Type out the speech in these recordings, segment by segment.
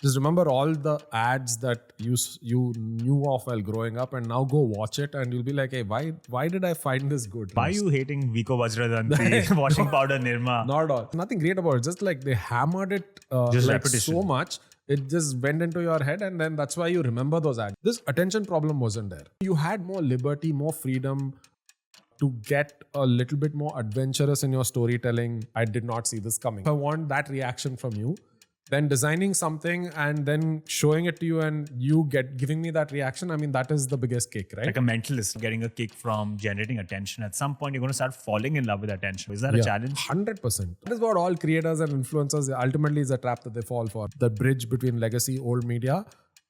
Just remember all the ads that you knew of while growing up, and now go watch it, and you'll be like, hey, why did I find this good? Why are you hating Vico Vajradanti, washing powder Nirma? Not at all. Nothing great about it. Just like they hammered it Just like repetition. so much. It just went into your head, and then that's why you remember those ads. This attention problem wasn't there. You had more liberty, more freedom to get a little bit more adventurous in your storytelling. I did not see this coming. If I want that reaction from you, then designing something and then showing it to you and you giving me that reaction, I mean, that is the biggest kick, right? Like a mentalist getting a kick from generating attention. At some point, you're going to start falling in love with attention. Is that a challenge? 100%. That is what all creators and influencers ultimately is a trap that they fall for. The bridge between legacy, old media,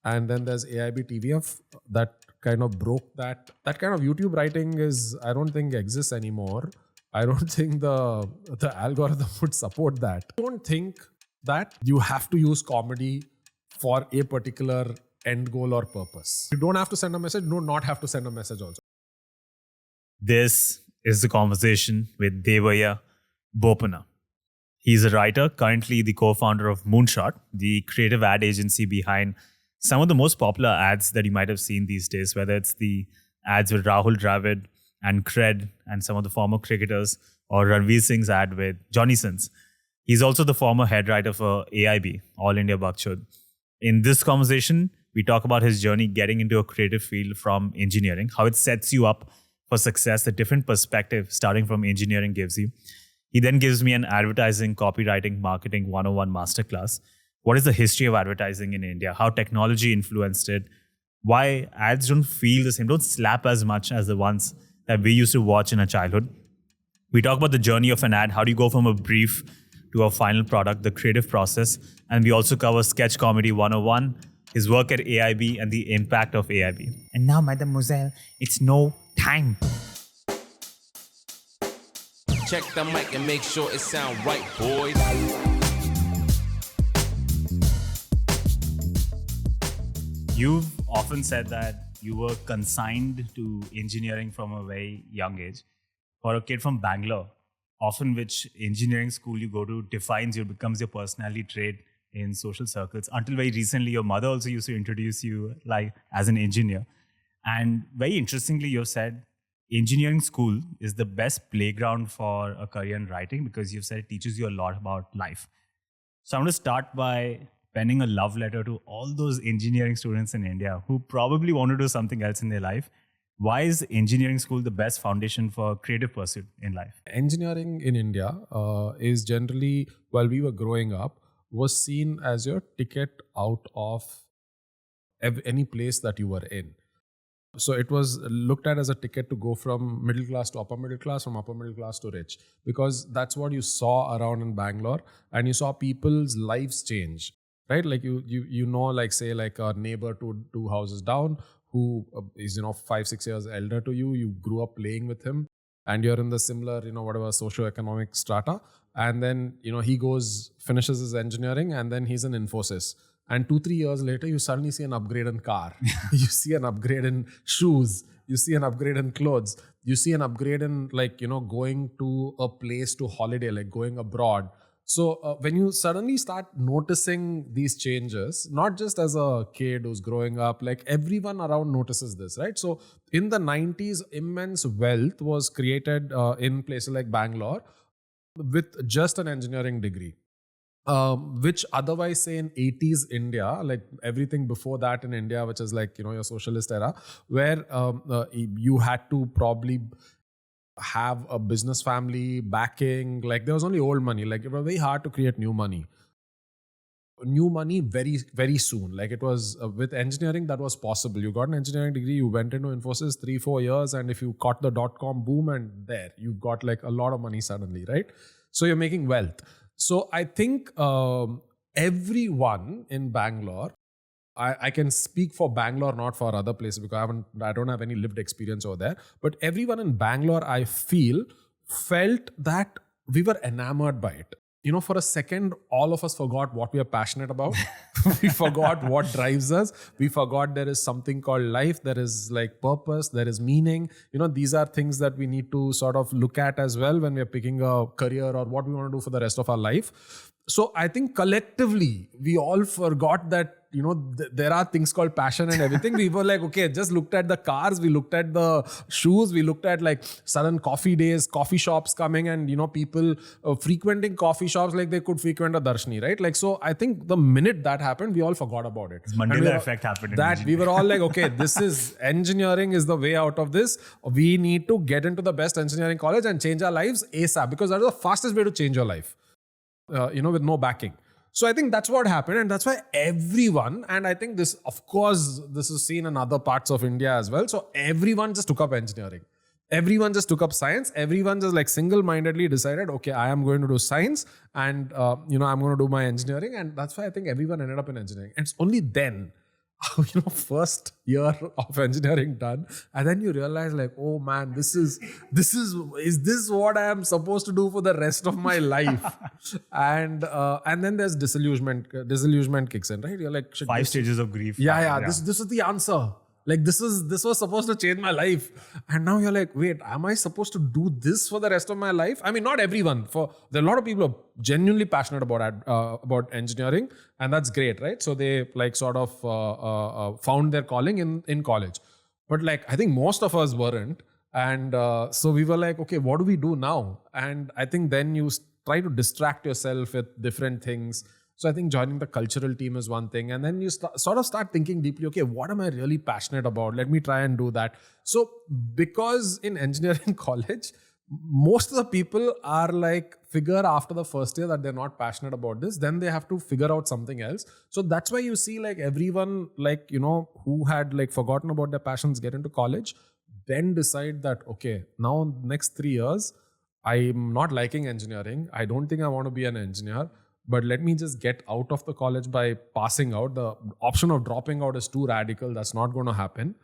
and then there's AIB TVF that kind of broke that. That kind of YouTube writing I don't think exists anymore. I don't think the algorithm would support that. I don't think that you have to use comedy for a particular end goal or purpose. You don't have to send a message. You do not have to send a message also. This is the conversation with Devaiah Bopanna. He's a writer, currently the co-founder of Moonshot, the creative ad agency behind some of the most popular ads that you might have seen these days, whether it's the ads with Rahul Dravid and Cred and some of the former cricketers, or Ranveer Singh's ad with Johnny Sins. He's also the former head writer for AIB, All India Bakchod. In this conversation, we talk about his journey getting into a creative field from engineering, how it sets you up for success, the different perspective starting from engineering gives you. He then gives me an advertising, copywriting, marketing 101 masterclass. What is the history of advertising in India? How technology influenced it? Why ads don't feel the same, don't slap as much as the ones that we used to watch in our childhood. We talk about the journey of an ad. How do you go from a brief to a final product, the creative process. And we also cover Sketch Comedy 101, his work at AIB, and the impact of AIB. And now, mademoiselle, it's no time. Check the mic and make sure it sound right, boys. You've often said that you were consigned to engineering from a very young age. For a kid from Bangalore, often which engineering school you go to defines you, becomes your personality trait in social circles. Until very recently, your mother also used to introduce you like as an engineer. And very interestingly, you've said engineering school is the best playground for a career in writing because you've said it teaches you a lot about life. So I'm going to start by penning a love letter to all those engineering students in India who probably want to do something else in their life. Why is engineering school the best foundation for creative pursuit in life? Engineering in India is generally, while we were growing up, was seen as your ticket out of any place that you were in. So it was looked at as a ticket to go from middle class to upper middle class, from upper middle class to rich, because that's what you saw around in Bangalore, and you saw people's lives change, right? Like you know, like say like a neighbor two houses down who is 5-6 years elder to you. You grew up playing with him, and you're in the similar whatever socio-economic strata, and then he finishes his engineering, and then he's in Infosys. And 2-3 years later, you suddenly see an upgrade in car. You see an upgrade in shoes. You see an upgrade in clothes. You see an upgrade in going to a place to holiday, like going abroad. So when you suddenly start noticing these changes, not just as a kid who's growing up, like everyone around notices this, right? So in the 90s, immense wealth was created in places like Bangalore with just an engineering degree. Which otherwise say in 80s India, like everything before that in India, which is like, your socialist era, where you had to probably have a business family backing, like there was only old money, like it was very hard to create new money very, very soon. Like it was with engineering that was possible. You got an engineering degree, you went into Infosys 3-4 years, and if you caught the .com boom, and there you've got like a lot of money suddenly, right? So you're making wealth. So I think everyone in Bangalore, I can speak for Bangalore, not for other places, because I don't have any lived experience over there. But everyone in Bangalore, I felt that we were enamored by it. For a second, all of us forgot what we are passionate about. We forgot what drives us. We forgot there is something called life. There is like purpose. There is meaning. These are things that we need to sort of look at as well when we are picking a career or what we want to do for the rest of our life. So I think collectively, we all forgot that, there are things called passion and everything. We were like, okay, just looked at the cars, we looked at the shoes, we looked at like sudden coffee days, coffee shops coming, and, people frequenting coffee shops like they could frequent a darshini, right? Like, so I think the minute that happened, we all forgot about it. Mandela effect happened. That we were all like, okay, this is engineering is the way out of this. We need to get into the best engineering college and change our lives ASAP, because that is the fastest way to change your life. With no backing. So I think that's what happened, and that's why everyone, and I think this, of course, this is seen in other parts of India as well. So everyone just took up engineering. Everyone just took up science. Everyone just like single-mindedly decided, okay, I am going to do science, and I'm going to do my engineering, and that's why I think everyone ended up in engineering. And it's only then, first year of engineering done, and then you realize like, oh man, is this what I am supposed to do for the rest of my life? and then there's disillusionment kicks in, right? You're like, shit, 5 stages of grief. Yeah. This is the answer. Like this was supposed to change my life, and now you're like, wait, am I supposed to do this for the rest of my life? I mean, not everyone. There are a lot of people who are genuinely passionate about engineering, and that's great, right? So they like sort of found their calling in college, but like I think most of us weren't, and so we were like, okay, what do we do now? And I think then you try to distract yourself with different things. So I think joining the cultural team is one thing. And then you sort of start thinking deeply, okay, what am I really passionate about? Let me try and do that. So because in engineering college, most of the people are like figure after the first year that they're not passionate about this, then they have to figure out something else. So that's why you see like everyone like, who had like forgotten about their passions get into college, then decide that, okay, now next 3 years, I'm not liking engineering. I don't think I want to be an engineer. But let me just get out of the college by passing out. The option of dropping out is too radical. That's not going to happen.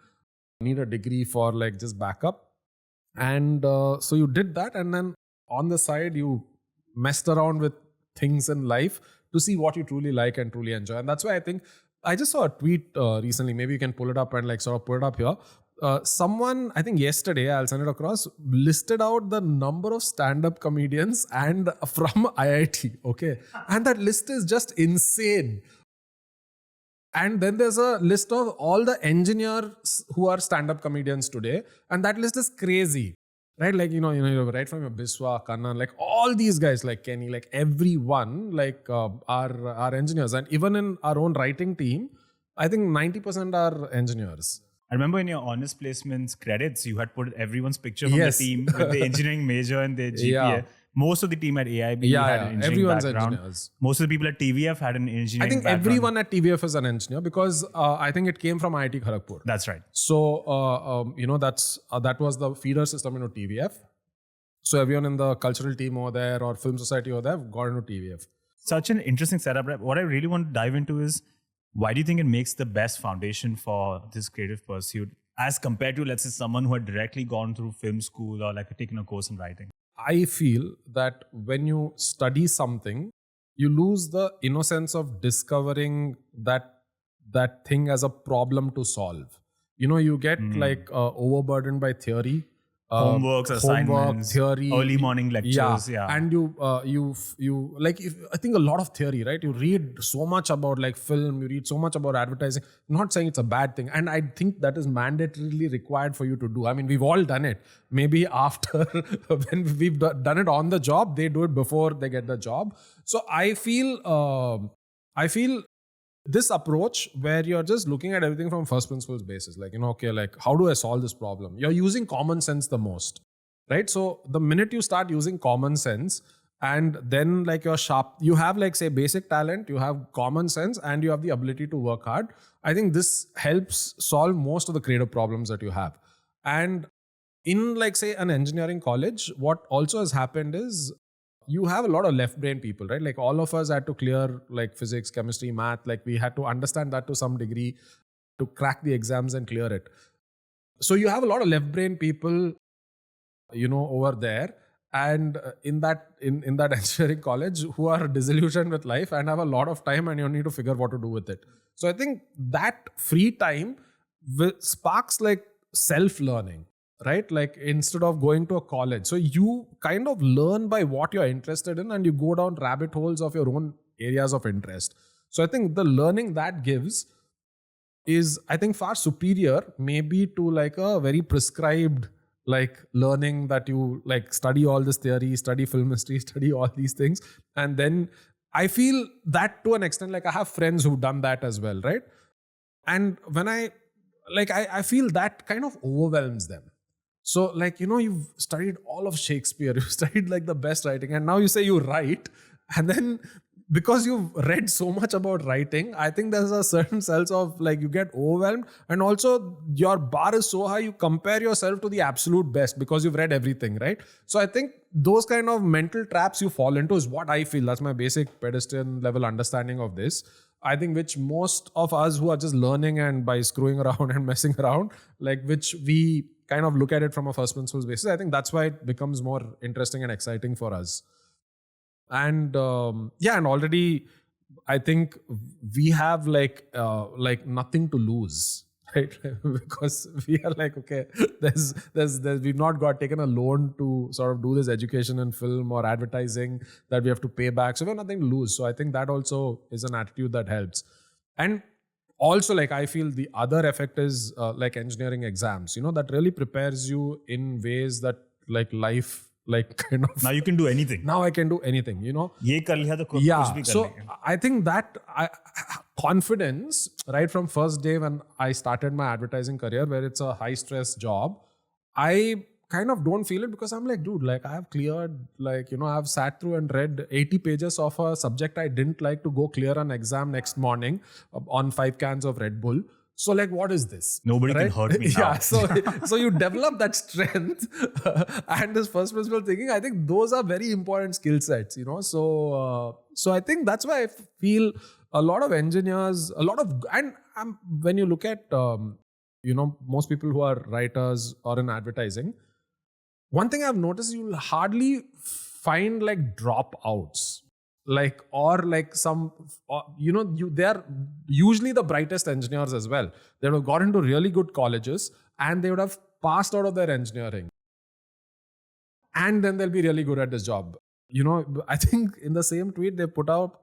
I need a degree for like just backup. And so you did that. And then on the side, you messed around with things in life to see what you truly like and truly enjoy. And that's why I think I just saw a tweet recently. Maybe you can pull it up and like sort of put it up here. Someone, I think yesterday, I'll send it across, listed out the number of stand-up comedians and from IIT, okay? And that list is just insane. And then there's a list of all the engineers who are stand-up comedians today, and that list is crazy, right? Like, right from your Biswa, Kannan, like all these guys, like Kenny, like everyone, like are engineers. And even in our own writing team, I think 90% are engineers. I remember in your honest placements credits, you had put everyone's picture from the team with the engineering major and their GPA. Yeah. Most of the team at AIB had an engineering everyone's background. Engineers. Most of the people at TVF had an engineering background. I think everyone at TVF is an engineer because I think it came from IIT Kharagpur. That's right. So, that was the feeder system into TVF. So everyone in the cultural team over there or film society over there got into TVF. Such an interesting setup. What I really want to dive into is, why do you think it makes the best foundation for this creative pursuit as compared to, let's say, someone who had directly gone through film school or like taken a course in writing? I feel that when you study something, you lose the innocence of discovering that thing as a problem to solve. You get overburdened by theory. Homeworks, assignments, theory, early morning lectures, and you like, I think a lot of theory, right? You read so much about like film, you read so much about advertising. I'm not saying it's a bad thing, and I think that is mandatorily required for you to do. I mean, we've all done it. Maybe after when we've done it on the job, they do it before they get the job. So I feel this approach where you're just looking at everything from first principles basis, like, okay, like how do I solve this problem? You're using common sense the most, right? So the minute you start using common sense, and then like you have like say basic talent, you have common sense, and you have the ability to work hard. I think this helps solve most of the creative problems that you have. And in like say an engineering college, what also has happened is, you have a lot of left brain people, right? Like all of us had to clear like physics, chemistry, math. Like we had to understand that to some degree to crack the exams and clear it. So you have a lot of left brain people, over there. And in that engineering college who are disillusioned with life and have a lot of time, and you need to figure what to do with it. So I think that free time sparks like self-learning. right? Like instead of going to a college. So you kind of learn by what you're interested in and you go down rabbit holes of your own areas of interest. So I think the learning that gives is, I think, far superior maybe to like a very prescribed like learning that you like study all this theory, study film history, study all these things. And then I feel that to an extent, like I have friends who've done that as well, right? And when I feel that kind of overwhelms them. So like, you've studied all of Shakespeare, you've studied like the best writing, and now you say you write, and then because you've read so much about writing, I think there's a certain sense of like you get overwhelmed, and also your bar is so high, you compare yourself to the absolute best because you've read everything, right? So I think those kind of mental traps you fall into is what I feel. That's my basic pedestrian level understanding of this. I think which most of us who are just learning and by screwing around and messing around, like which we kind of look at it from a first principles basis. I think that's why it becomes more interesting and exciting for us. And and already I think we have like nothing to lose, right? Because we are like, okay, there's we've not taken a loan to sort of do this education in film or advertising that we have to pay back. So we have nothing to lose. So I think that also is an attitude that helps. And also, like, I feel the other effect is like engineering exams, that really prepares you in ways that like life, like kind of. Now you can do anything. Now I can do anything, Ye kar liya to kuch bhi kar so lenge. I think that confidence, right from first day when I started my advertising career, where it's a high stress job, I kind of don't feel it because I'm like, dude, like I have cleared, like, I've sat through and read 80 pages of a subject I didn't like to go clear an exam next morning on 5 cans of Red Bull. So like, what is this? Nobody can hurt me now. Yeah, so you develop that strength and this first principle thinking. I think those are very important skill sets, So I think that's why I feel a lot of engineers, when you look at, most people who are writers or in advertising, one thing I've noticed, you'll hardly find like dropouts. Like, or like some, they are usually the brightest engineers as well. They would have got into really good colleges and they would have passed out of their engineering. And then they'll be really good at this job. I think in the same tweet they put out,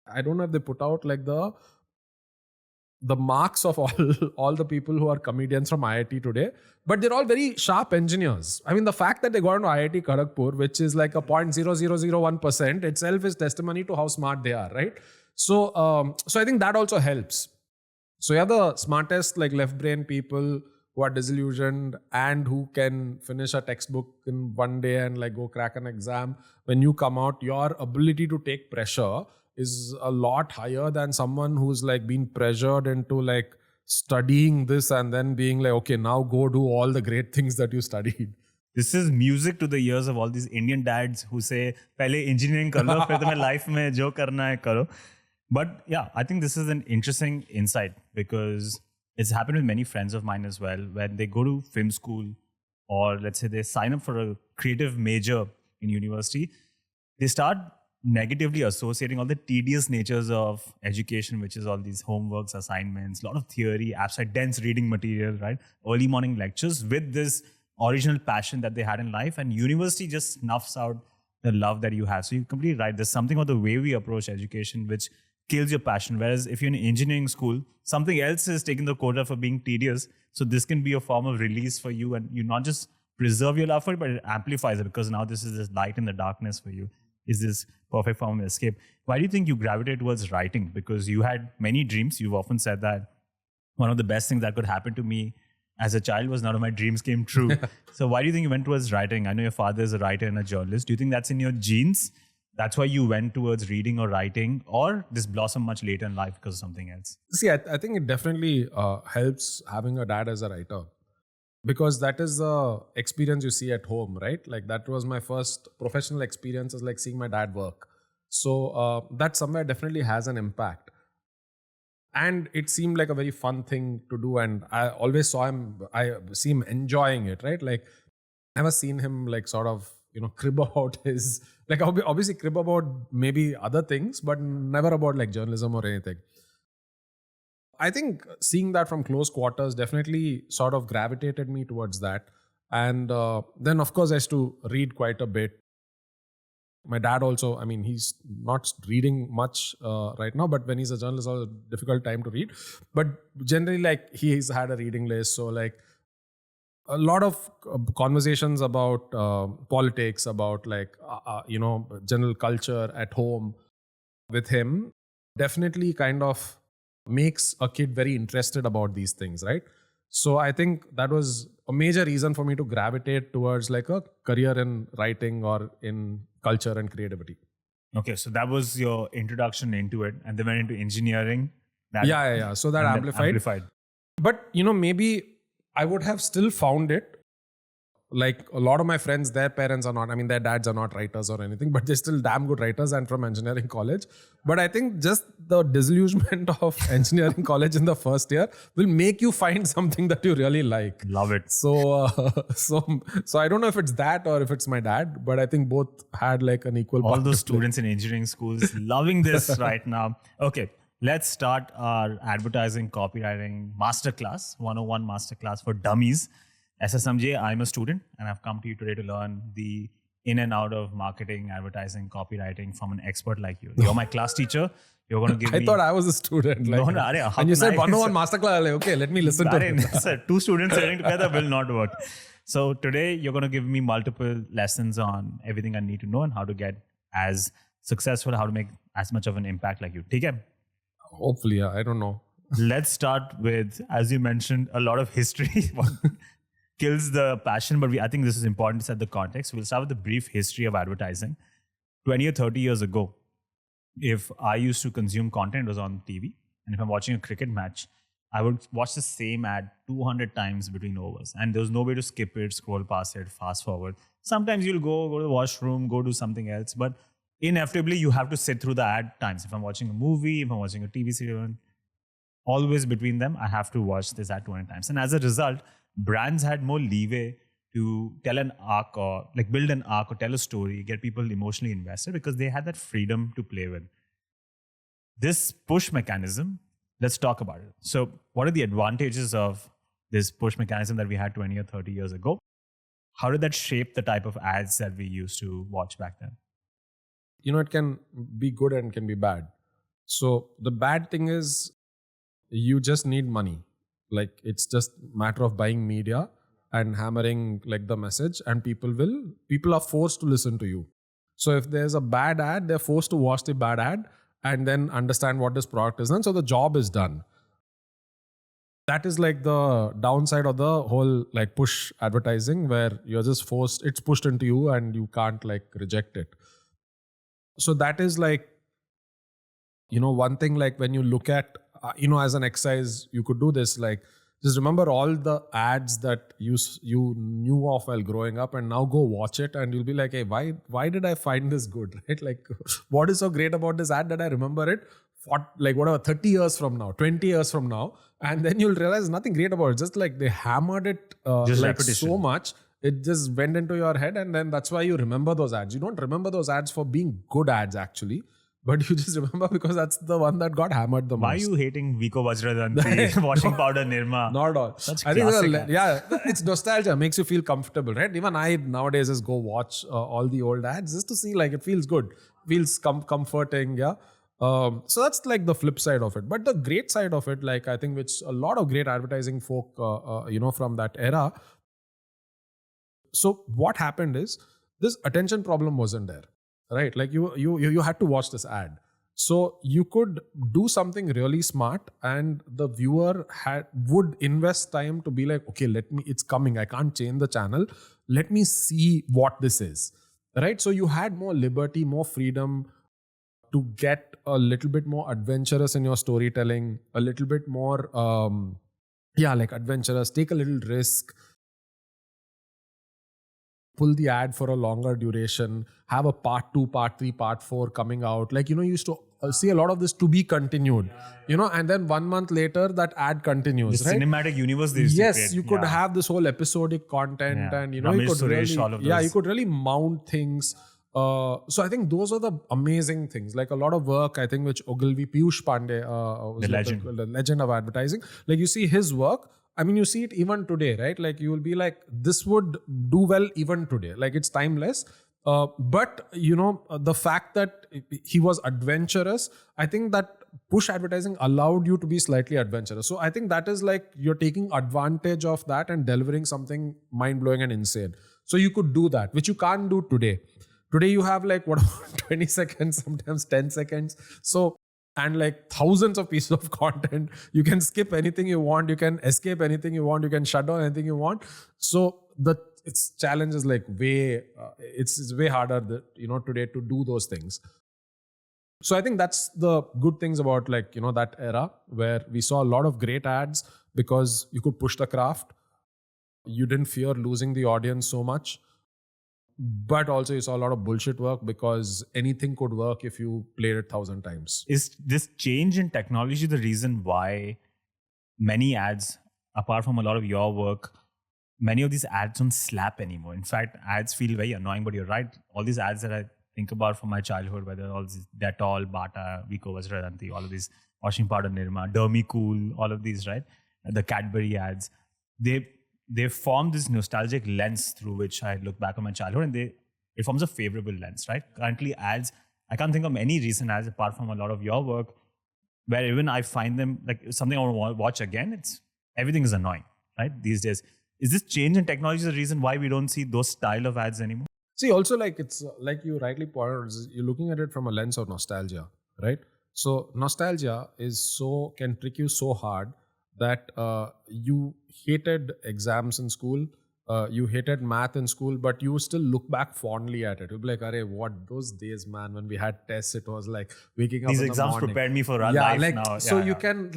I don't know if they put out like the marks of all the people who are comedians from IIT today, but they're all very sharp engineers. I mean, the fact that they got into IIT Kharagpur, which is like a 0.0001% itself is testimony to how smart they are, right? So I think that also helps. So you're the smartest, like left brain people who are disillusioned and who can finish a textbook in one day and like go crack an exam. When you come out, your ability to take pressure is a lot higher than someone who's like been pressured into like studying this and then being like, okay, now go do all the great things that you studied. This is music to the ears of all these Indian dads who say, "Pehle engineering kar lo, phir tumhe life mein jo karna hai karo." But yeah, I think this is an interesting insight because it's happened with many friends of mine as well. When they go to film school or let's say they sign up for a creative major in university, they start negatively associating all the tedious natures of education, which is all these homeworks, assignments, a lot of theory, abstract, dense reading material, right? Early morning lectures with this original passion that they had in life. And university just snuffs out the love that you have. So you're completely right. There's something about the way we approach education which kills your passion. Whereas if you're in engineering school, something else is taking the quota for being tedious. So this can be a form of release for you. And you not just preserve your love for it, but it amplifies it because now this is this light in the darkness for you. Is this perfect form of escape? Why do you think you gravitated towards writing? Because you had many dreams. You've often said that one of the best things that could happen to me as a child was none of my dreams came true. So why do you think you went towards writing? I know your father is a writer and a journalist. Do you think that's in your genes? That's why you went towards reading or writing, or this blossomed much later in life because of something else? See, I think it definitely helps having a dad as a writer. Because that is the experience you see at home, right? Like that was my first professional experience, is like seeing my dad work. So that somewhere definitely has an impact. And it seemed like a very fun thing to do. And I always I see him enjoying it, right? Like I never seen him like sort of, crib about his, like obviously crib about maybe other things, but never about like journalism or anything. I think seeing that from close quarters definitely sort of gravitated me towards that. And then, of course, I used to read quite a bit. My dad also, I mean, he's not reading much right now, but when he's a journalist, it's a difficult time to read. But generally, like, he's had a reading list. So, like, a lot of conversations about politics, about like, general culture at home with him definitely kind of makes a kid very interested about these things, right? So I think that was a major reason for me to gravitate towards like a career in writing or in culture and creativity. Okay, so that was your introduction into it, and then went into engineering. Yeah. So that amplified. But, maybe I would have still found it. Like a lot of my friends, their parents are not, I mean, their dads are not writers or anything, but they're still damn good writers and from engineering college. But I think just the disillusionment of engineering college in the first year will make you find something that you really like. Love it. So I don't know if it's that or if it's my dad, but I think both had like an equal All part those to play. students in engineering schools loving this right now. Okay, let's start our advertising copywriting masterclass, 101 masterclass for dummies. SSMJ, I'm a student and I've come to you today to learn the in and out of marketing, advertising, copywriting from an expert like you. You're my class teacher. You're going to give me... I thought I was a student. Like, and you said 101 masterclass, like, okay, let me listen to it. Sir, two students sitting together will not work. So today you're going to give me multiple lessons on everything I need to know and how to get as successful, how to make as much of an impact like you. Okay? Hopefully, yeah, I don't know. Let's start with, as you mentioned, a lot of history. Kills the passion, but I think this is important to set the context. We'll start with a brief history of advertising. 20 or 30 years ago, if I used to consume content, it was on TV. And if I'm watching a cricket match, I would watch the same ad 200 times between overs. And there was no way to skip it, scroll past it, fast forward. Sometimes you'll go to the washroom, go do something else. But inevitably, you have to sit through the ad times. If I'm watching a movie, if I'm watching a TV serial, always between them, I have to watch this ad 200 times. And as a result, brands had more leeway to tell an arc or like build an arc or tell a story, get people emotionally invested because they had that freedom to play with. This push mechanism, let's talk about it. So what are the advantages of this push mechanism that we had 20 or 30 years ago? How did that shape the type of ads that we used to watch back then? It can be good and can be bad. So the bad thing is you just need money. Like it's just a matter of buying media and hammering like the message, and people are forced to listen to you. So if there's a bad ad, they're forced to watch the bad ad and then understand what this product is. And so the job is done. That is like the downside of the whole like push advertising, where you're just forced, it's pushed into you and you can't like reject it. So that is like, one thing, like when you look at, as an exercise, you could do this, like just remember all the ads that you knew of while growing up, and now go watch it and you'll be like, hey, why did I find this good, right? Like what is so great about this ad that I remember it for like whatever 30 years from now, 20 years from now, and then you'll realize nothing great about it. Just like they hammered it like so much, it just went into your head, and then that's why you remember those ads. You don't remember those ads for being good ads actually, but you just remember because that's the one that got hammered the most. Why are you hating Vico Vajradanti, washing powder Nirma? Not at all. Such I think classic it's nostalgia. Makes you feel comfortable, right? Even I nowadays just go watch all the old ads just to see, like, it feels good, feels comforting. Yeah. So that's like the flip side of it. But the great side of it, like I think, which a lot of great advertising folk, from that era. So what happened is this attention problem wasn't there. Right, like you had to watch this ad, so you could do something really smart, and the viewer would invest time to be like, okay, it's coming. I can't change the channel. Let me see what this is. Right, so you had more liberty, more freedom to get a little bit more adventurous in your storytelling, a little bit more, like adventurous. Take a little risk. Pull the ad for a longer duration, have a part 2, part 3, part 4 coming out. Like, you used to see a lot of this to be continued, and then 1 month later that ad continues. The right? Cinematic universe they used to create. You could have this whole episodic content, and you could really mount things. So I think those are the amazing things. Like a lot of work, I think, which Ogilvy Piyush Pandey, was the legend of advertising. Like you see his work. I mean, you see it even today, right? Like you will be like, this would do well even today. Like it's timeless. But the fact that he was adventurous, I think that push advertising allowed you to be slightly adventurous. So I think that is like you're taking advantage of that and delivering something mind-blowing and insane. So you could do that, which you can't do today. Today you have like 20 seconds, sometimes 10 seconds. So, and like thousands of pieces of content. You can skip anything you want. You can escape anything you want. You can shut down anything you want. So its challenge is like it's way harder today to do those things. So I think that's the good things about that era where we saw a lot of great ads because you could push the craft. You didn't fear losing the audience so much. But also you saw a lot of bullshit work because anything could work if you played it 1,000 times. Is this change in technology the reason why many ads, apart from a lot of your work, many of these ads don't slap anymore? In fact, ads feel very annoying, but you're right. All these ads that I think about from my childhood, whether all these Dettol, Bata, Vico Vajrayanti, all of these washing powder, Nirma, Dermicool, all of these, right? The Cadbury ads, they form this nostalgic lens through which I look back on my childhood, and it forms a favorable lens, right? Currently, ads, I can't think of any recent ads apart from a lot of your work where even I find them like something I want to watch again. Everything is annoying, right? These days. Is this change in technology the reason why we don't see those style of ads anymore? See, also it's like you rightly pointed out, you're looking at it from a lens of nostalgia, right? So nostalgia can trick you so hard that you hated exams in school, you hated math in school, but you still look back fondly at it. You'll be like, "Arey, what those days, man? When we had tests, it was like waking up." These in the exams morning. prepared me for life now. So you can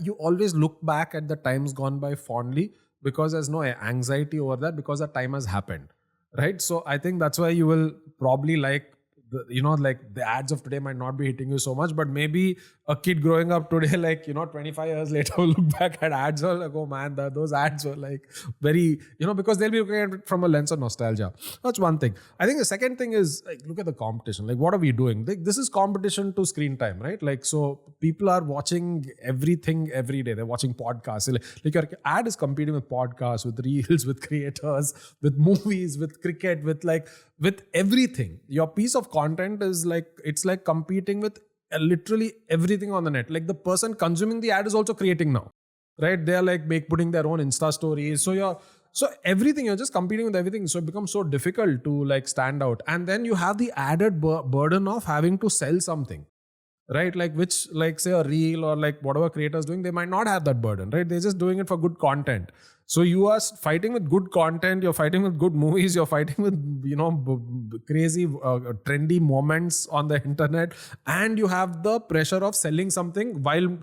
you always look back at the times gone by fondly because there's no anxiety over that because the time has happened, right? So I think that's why you will probably the ads of today might not be hitting you so much, but maybe a kid growing up today, 25 years later, will look back at ads and like, oh man, those ads were like very, because they'll be looking at it from a lens of nostalgia. That's one thing. I think the second thing is look at the competition. Like, what are we doing? This is competition to screen time, right? So people are watching everything every day. They're watching podcasts. Like your ad is competing with podcasts, with reels, with creators, with movies, with cricket, with everything. Your piece of content is it's like competing with literally everything on the net. Like the person consuming the ad is also creating now, right? They are putting their own Insta stories. So everything, you're just competing with everything. So it becomes so difficult to stand out. And then you have the added burden of having to sell something, right? Which say a reel or whatever creators doing, they might not have that burden, right? They're just doing it for good content. So you are fighting with good content, you're fighting with good movies, you're fighting with crazy trendy moments on the internet, and you have the pressure of selling something while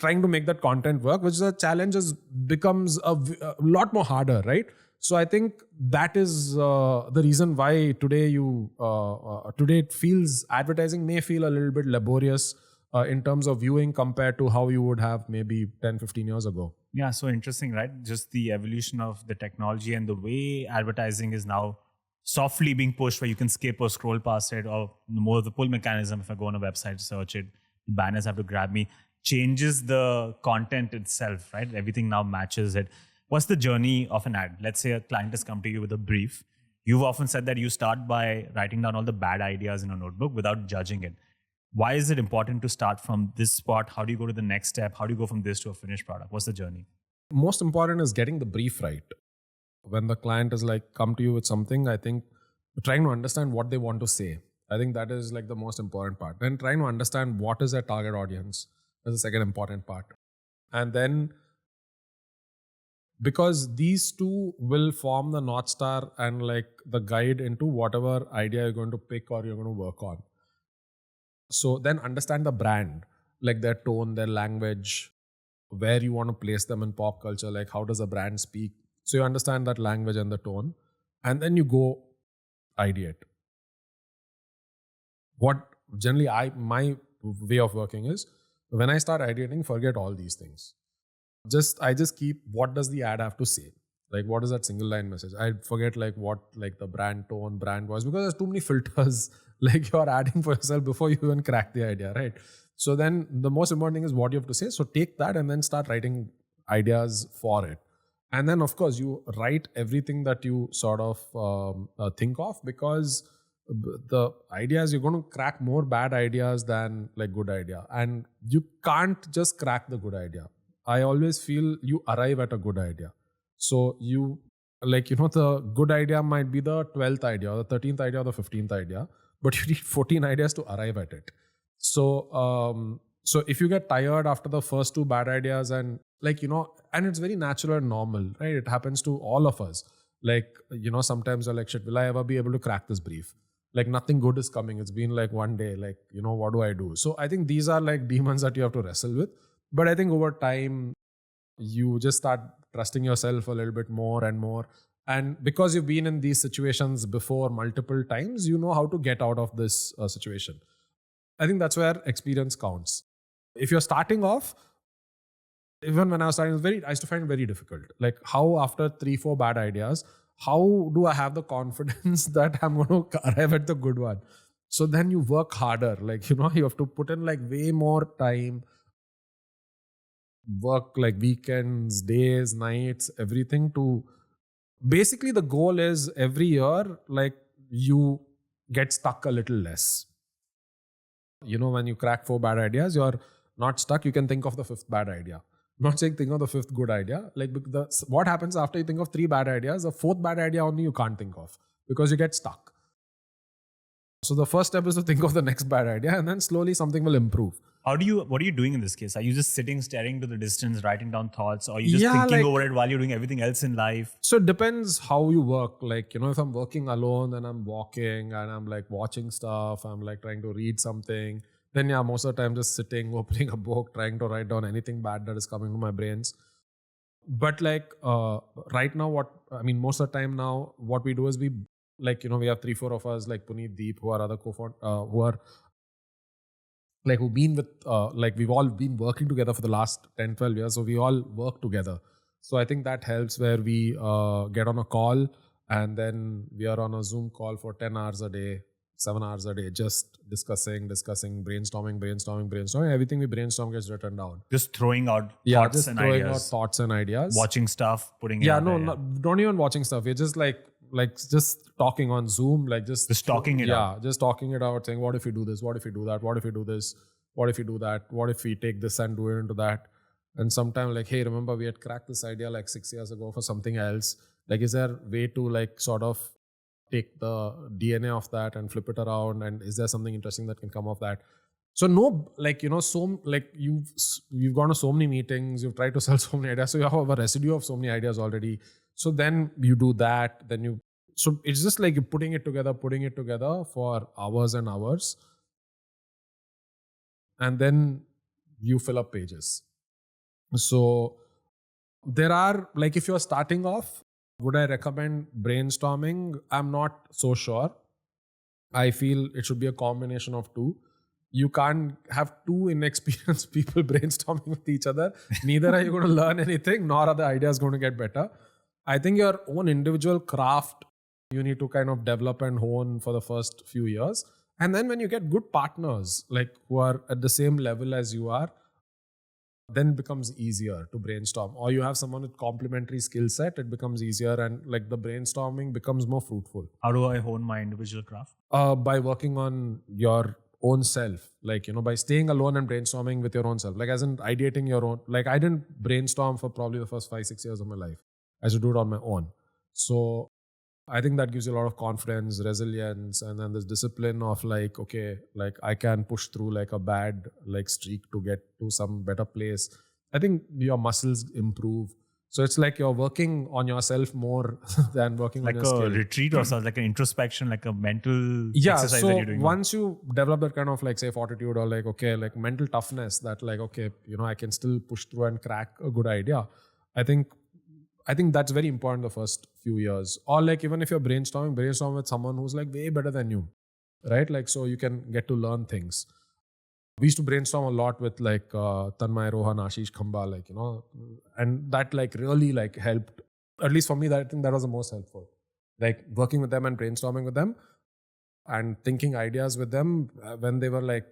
trying to make that content work, which is a challenge becomes a lot more harder, right? So I think that is the reason why today today it feels advertising may feel a little bit laborious in terms of viewing compared to how you would have maybe 10, 15 years ago. Yeah, so interesting, right? Just the evolution of the technology and the way advertising is now softly being pushed where you can skip or scroll past it, or more of the pull mechanism. If I go on a website, search it, banners have to grab me, changes the content itself, right? Everything now matches it. What's the journey of an ad? Let's say a client has come to you with a brief. You've often said that you start by writing down all the bad ideas in a notebook without judging it. Why is it important to start from this spot? How do you go to the next step? How do you go from this to a finished product? What's the journey? Most important is getting the brief right. When the client is come to you with something, I think trying to understand what they want to say. I think that is the most important part. Then trying to understand what is their target audience is the second important part. And then, because these two will form the North Star and the guide into whatever idea you're going to pick or you're going to work on. So then understand the brand, their tone, their language, where you want to place them in pop culture, how does a brand speak. So you understand that language and the tone, and then you go ideate. What generally my way of working is, when I start ideating, forget all these things. I just keep, what does the ad have to say? What is that single line message? I forget what the brand tone, brand voice, because there's too many filters you're adding for yourself before you even crack the idea, right? So then the most important thing is what you have to say. So take that and then start writing ideas for it. And then, of course, you write everything that you sort of think of, because the idea is you're going to crack more bad ideas than like good idea. And you can't just crack the good idea. I always feel you arrive at a good idea. So you, like, the good idea might be the 12th idea or the 13th idea or the 15th idea, but you need 14 ideas to arrive at it. So, so if you get tired after the first 2 bad ideas and like, and it's very natural and normal, right? It happens to all of us. Like, sometimes you're like, shit, will I ever be able to crack this brief? Like nothing good is coming. It's been like one day, like, what do I do? So I think these are like demons that you have to wrestle with. But I think over time, you just start trusting yourself a little bit more and more. And because you've been in these situations before multiple times, you know how to get out of this situation. I think that's where experience counts. If you're starting off, even when I was starting, I used to find it very difficult. Like how after 3-4 bad ideas, how do I have the confidence that I'm going to arrive at the good one? So then you work harder. Like, you have to put in like way more time, work like weekends, days, nights, everything to... Basically, the goal is every year, like you get stuck a little less. When you crack 4 bad ideas, you're not stuck. You can think of the 5th bad idea. Not saying think of the 5th good idea. Like what happens after you think of 3 bad ideas, the 4th bad idea only you can't think of because you get stuck. So the first step is to think of the next bad idea, and then slowly something will improve. What are you doing in this case? Are you just sitting, staring to the distance, writing down thoughts? Or are you just thinking over it while you're doing everything else in life? So it depends how you work. Like, if I'm working alone and I'm walking and I'm like watching stuff, I'm like trying to read something, then most of the time just sitting, opening a book, trying to write down anything bad that is coming to my brains. But like right now, most of the time now, what we do is we have 3-4 of us, like Puneet, Deep, who are other who are like who've been with, we've all been working together for the last 10-12 years. So we all work together. So I think that helps, where we get on a call and then we are on a Zoom call for 10 hours a day, 7 hours a day, just discussing, brainstorming. Everything we brainstorm gets written down. Just throwing out thoughts and ideas. Out thoughts and ideas. Watching stuff, putting it out there. Not even watching stuff. We're just like just talking on Zoom, like just talking it out. Yeah, just talking it out, saying, what if we do this? What if we do that? What if we do this? What if we do that? What if we take this and do it into that? And sometimes like, hey, remember we had cracked this idea like 6 years ago for something else. Like, is there a way to like sort of take the DNA of that and flip it around? And is there something interesting that can come of that? So no, like, so like you've gone to so many meetings, you've tried to sell so many ideas. So you have a residue of so many ideas already. So then you do that, so it's just like you're putting it together for hours and hours. And then you fill up pages. So there are, like, if you're starting off, would I recommend brainstorming? I'm not so sure. I feel it should be a combination of 2. You can't have 2 inexperienced people brainstorming with each other. Neither are you going to learn anything, nor are the ideas going to get better. I think your own individual craft, you need to kind of develop and hone for the first few years. And then when you get good partners, like who are at the same level as you are, then it becomes easier to brainstorm. Or you have someone with complementary skill set, it becomes easier, and like the brainstorming becomes more fruitful. How do I hone my individual craft? By working on your own self, like, by staying alone and brainstorming with your own self, like as in ideating your own. Like I didn't brainstorm for probably the first 5-6 years of my life. I used to do it on my own. So I think that gives you a lot of confidence, resilience, and then this discipline of like, okay, like I can push through like a bad like streak to get to some better place. I think your muscles improve. So it's like you're working on yourself more than working like on your skill. Like a retreat or something, like an introspection, like a mental exercise that you're doing. Once you develop that kind of like, say, fortitude or like, okay, like mental toughness, that like, okay, I can still push through and crack a good idea. I think that's very important the first few years. Or like, even if you're brainstorm with someone who's like way better than you, right? Like, so you can get to learn things. We used to brainstorm a lot with like Tanmay, Rohan, Ashish, Khamba, like, and that like really like helped. At least for me, I think that was the most helpful. Like working with them and brainstorming with them and thinking ideas with them when they were like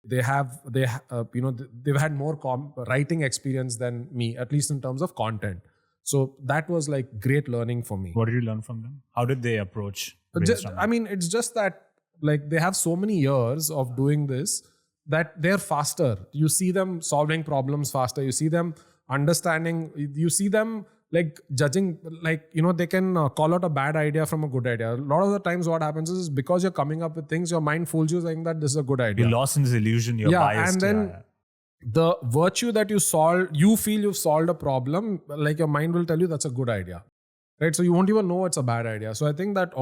they've had more writing experience than me, at least in terms of content. So that was like great learning for me. What did you learn from them? How did they approach brainstorming? It's just that like they have so many years of doing this that they're faster. You see them solving problems faster. You see them understanding. You see them like judging, like, they can call out a bad idea from a good idea. A lot of the times what happens is because you're coming up with things, your mind fools you saying that this is a good idea. You're lost in this illusion, you're biased. And then the virtue that you feel you've solved a problem, like your mind will tell you that's a good idea. Right? So you won't even know it's a bad idea. So I think that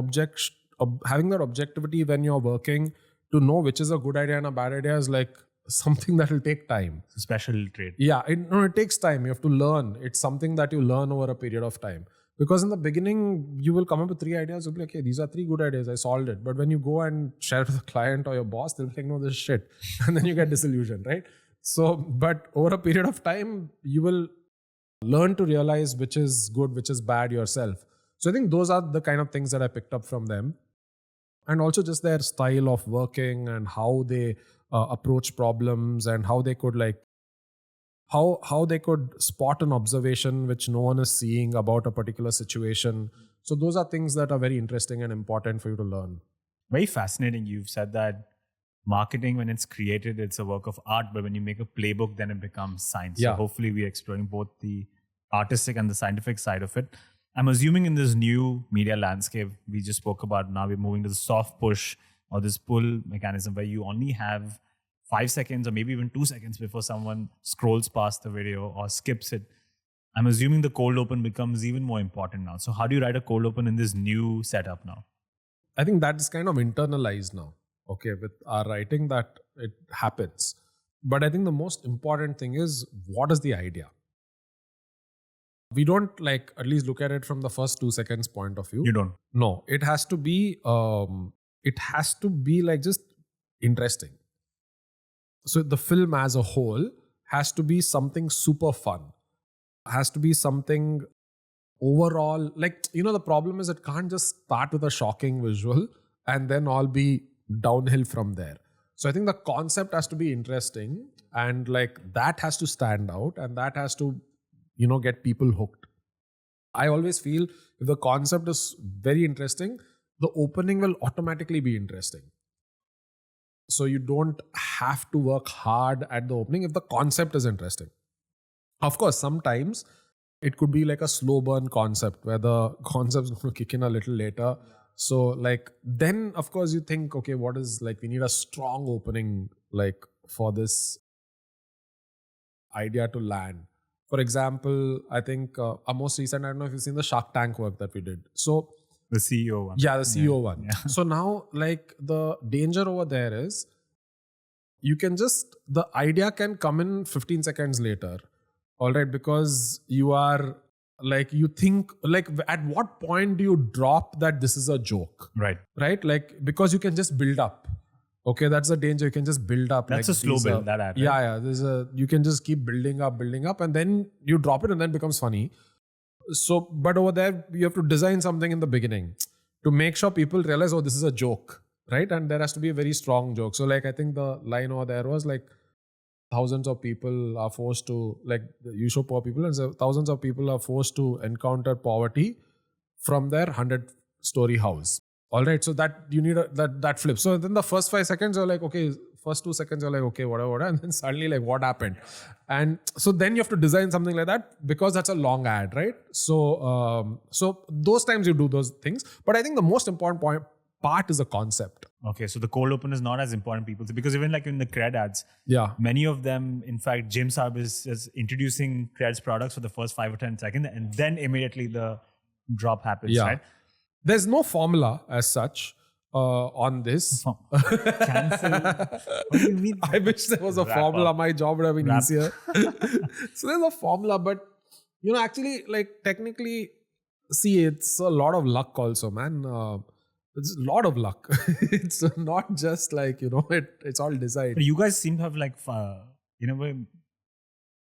having that objectivity when you're working to know which is a good idea and a bad idea is like something that will take time. It's a special trait. Yeah, it takes time. You have to learn. It's something that you learn over a period of time. Because in the beginning, you will come up with 3 ideas. You'll be like, okay, these are 3 good ideas. I solved it. But when you go and share it with the client or your boss, they'll be like, no, this is shit. And then you get disillusioned, right? So, but over a period of time, you will learn to realize which is good, which is bad yourself. So I think those are the kind of things that I picked up from them. And also just their style of working and how they approach problems and how they could how they could spot an observation which no one is seeing about a particular situation. So those are things that are very interesting and important for you to learn. Very fascinating. You've said that marketing, when it's created, it's a work of art, but when you make a playbook, then it becomes science. Yeah. So hopefully we're exploring both the artistic and the scientific side of it. I'm assuming in this new media landscape we just spoke about, now we're moving to the soft push or this pull mechanism where you only have 5 seconds or maybe even 2 seconds before someone scrolls past the video or skips it. I'm assuming the cold open becomes even more important now. So how do you write a cold open in this new setup now? I think that is kind of internalized now. Okay, with our writing that it happens. But I think the most important thing is, what is the idea? We don't at least look at it from the first 2 seconds point of view. You don't? No, it has to be just interesting. So the film as a whole has to be something super fun. Has to be something overall, the problem is it can't just start with a shocking visual and then all be downhill from there. So I think the concept has to be interesting and that has to stand out and that has to, get people hooked. I always feel if the concept is very interesting, the opening will automatically be interesting. So you don't have to work hard at the opening if the concept is interesting. Of course, sometimes it could be like a slow burn concept where the concept's going to kick in a little later. So then of course you think, okay, what is we need a strong opening for this idea to land. For example, I think our most recent, I don't know if you've seen the Shark Tank work that we did. So the CEO one. Yeah, the CEO one. Yeah. So now the danger over there is the idea can come in 15 seconds later. All right, because you are you think at what point do you drop that this is a joke? Right. Because you can just build up. Okay, that's the danger. You can just build up. That's a slow build, that ad. Yeah. You can just keep building up, and then you drop it and then it becomes funny. So, but over there, you have to design something in the beginning to make sure people realize, oh, this is a joke, right? And there has to be a very strong joke. So, I think the line over there was thousands of people are forced to, you show poor people, and so thousands of people are forced to encounter poverty from their 100-story house. All right, so that you need that flip. So then the first 5 seconds you're okay, first 2 seconds you're okay, whatever, and then suddenly what happened? And so then you have to design something like that because that's a long ad, right? So so those times you do those things. But I think the most important part is the concept. Okay, so the cold open is not as important, people say, because even in the cred ads, many of them, in fact, Jim Saab is introducing cred's products for the first 5 or 10 seconds, and then immediately the drop happens, right? There's no formula as such on this. Cancel. What do you mean? I wish there was a formula. Up. My job would have been easier. So there's a formula, but actually, technically, see, it's a lot of luck also, man. It's a lot of luck. It's not just it's all designed. You guys seem to have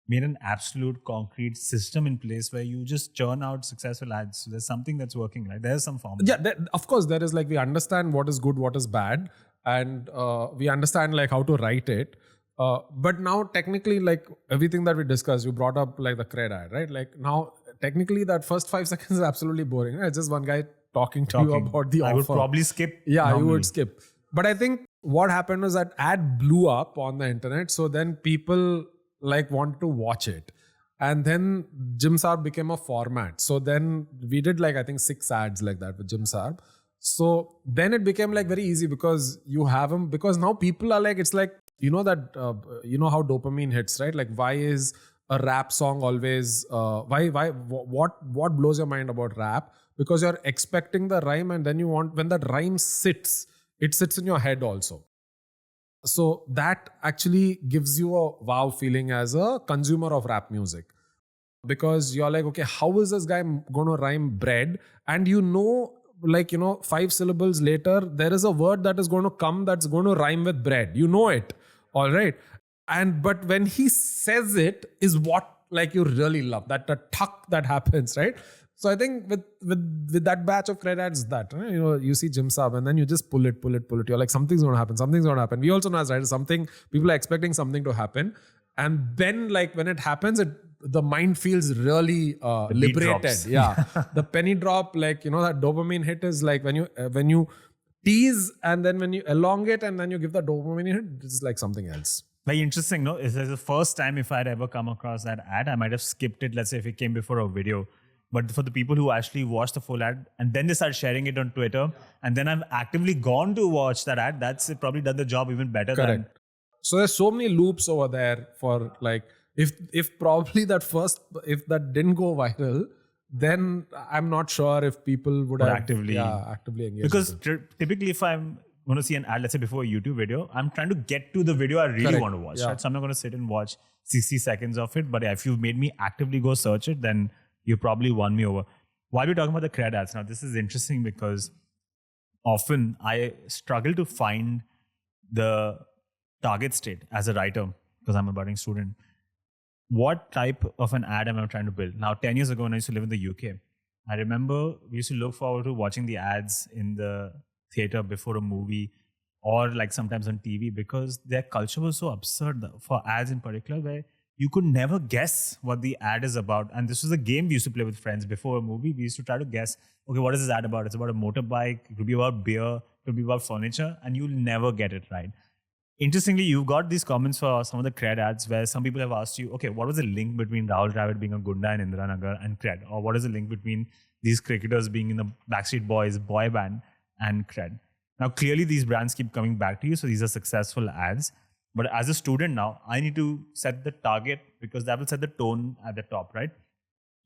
made an absolute concrete system in place where you just churn out successful ads. So there's something that's working, right? There's some formula. Yeah, of course there is we understand what is good, what is bad, and we understand how to write it. But now technically, like everything that we discussed, you brought up like the cred ad, right? Like now technically that first 5 seconds is absolutely boring. Right? It's just one guy talking to you about the offer. I would probably skip. Yeah, normally. you would skip. But I think what happened was that ad blew up on the internet. So then people like wanted to watch it. And then Jim Saab became a format. So then we did like, I think 6 ads like that with Jim Saab. So then it became like very easy because you have them, because now people are like, it's like, you know that, you know how dopamine hits, right? Like why is a rap song always, what blows your mind about rap? Because you're expecting the rhyme and then you want, when that rhyme sits, it sits in your head also. So that actually gives you a wow feeling as a consumer of rap music. Because you're like, okay, how is this guy going to rhyme bread? And you know, like, you know, 5 syllables later, there is a word that is going to come that's going to rhyme with bread. You know it. All right. But when he says it is what like you really love, that the tuck that happens, right? So I think with that batch of cred ads, that, you know, you see Jim Saab and then you just pull it. You're like, something's going to happen. We also know as writers, people are expecting something to happen. And then like when it happens, the mind feels really liberated. Yeah. The penny drop, like, you know, that dopamine hit is like when you tease and then when you elongate and then you give the dopamine hit, it's like something else. Very interesting, no? It's the first time if I'd ever come across that ad, I might have skipped it, let's say if it came before a video. But for the people who actually watch the full ad and then they start sharing it on Twitter and then I've actively gone to watch that ad, that's probably done the job even better. Correct. So there's so many loops over there for like, if probably if that didn't go viral, then I'm not sure if people would have actively engaged. Because typically if I'm going to see an ad, let's say before a YouTube video, I'm trying to get to the video I really want to watch. Yeah. Right? So I'm not going to sit and watch 60 seconds of it. But if you've made me actively go search it, then you probably won me over. While we're talking about the cred ads, now this is interesting because often I struggle to find the target state as a writer because I'm a budding student. What type of an ad am I trying to build? Now, 10 years ago when I used to live in the UK, I remember we used to look forward to watching the ads in the theater before a movie or like sometimes on TV because their culture was so absurd for ads in particular where you could never guess what the ad is about. And this was a game we used to play with friends before a movie. We used to try to guess, okay, what is this ad about? It's about a motorbike. It could be about beer. It could be about furniture. And you'll never get it right. Interestingly, you've got these comments for some of the cred ads where some people have asked you, okay, what was the link between Rahul Dravid being a Gunda in Indiranagar and cred? Or what is the link between these cricketers being in the Backstreet Boys boy band and cred? Now, clearly these brands keep coming back to you. So these are successful ads. But as a student now, I need to set the target because that will set the tone at the top, right?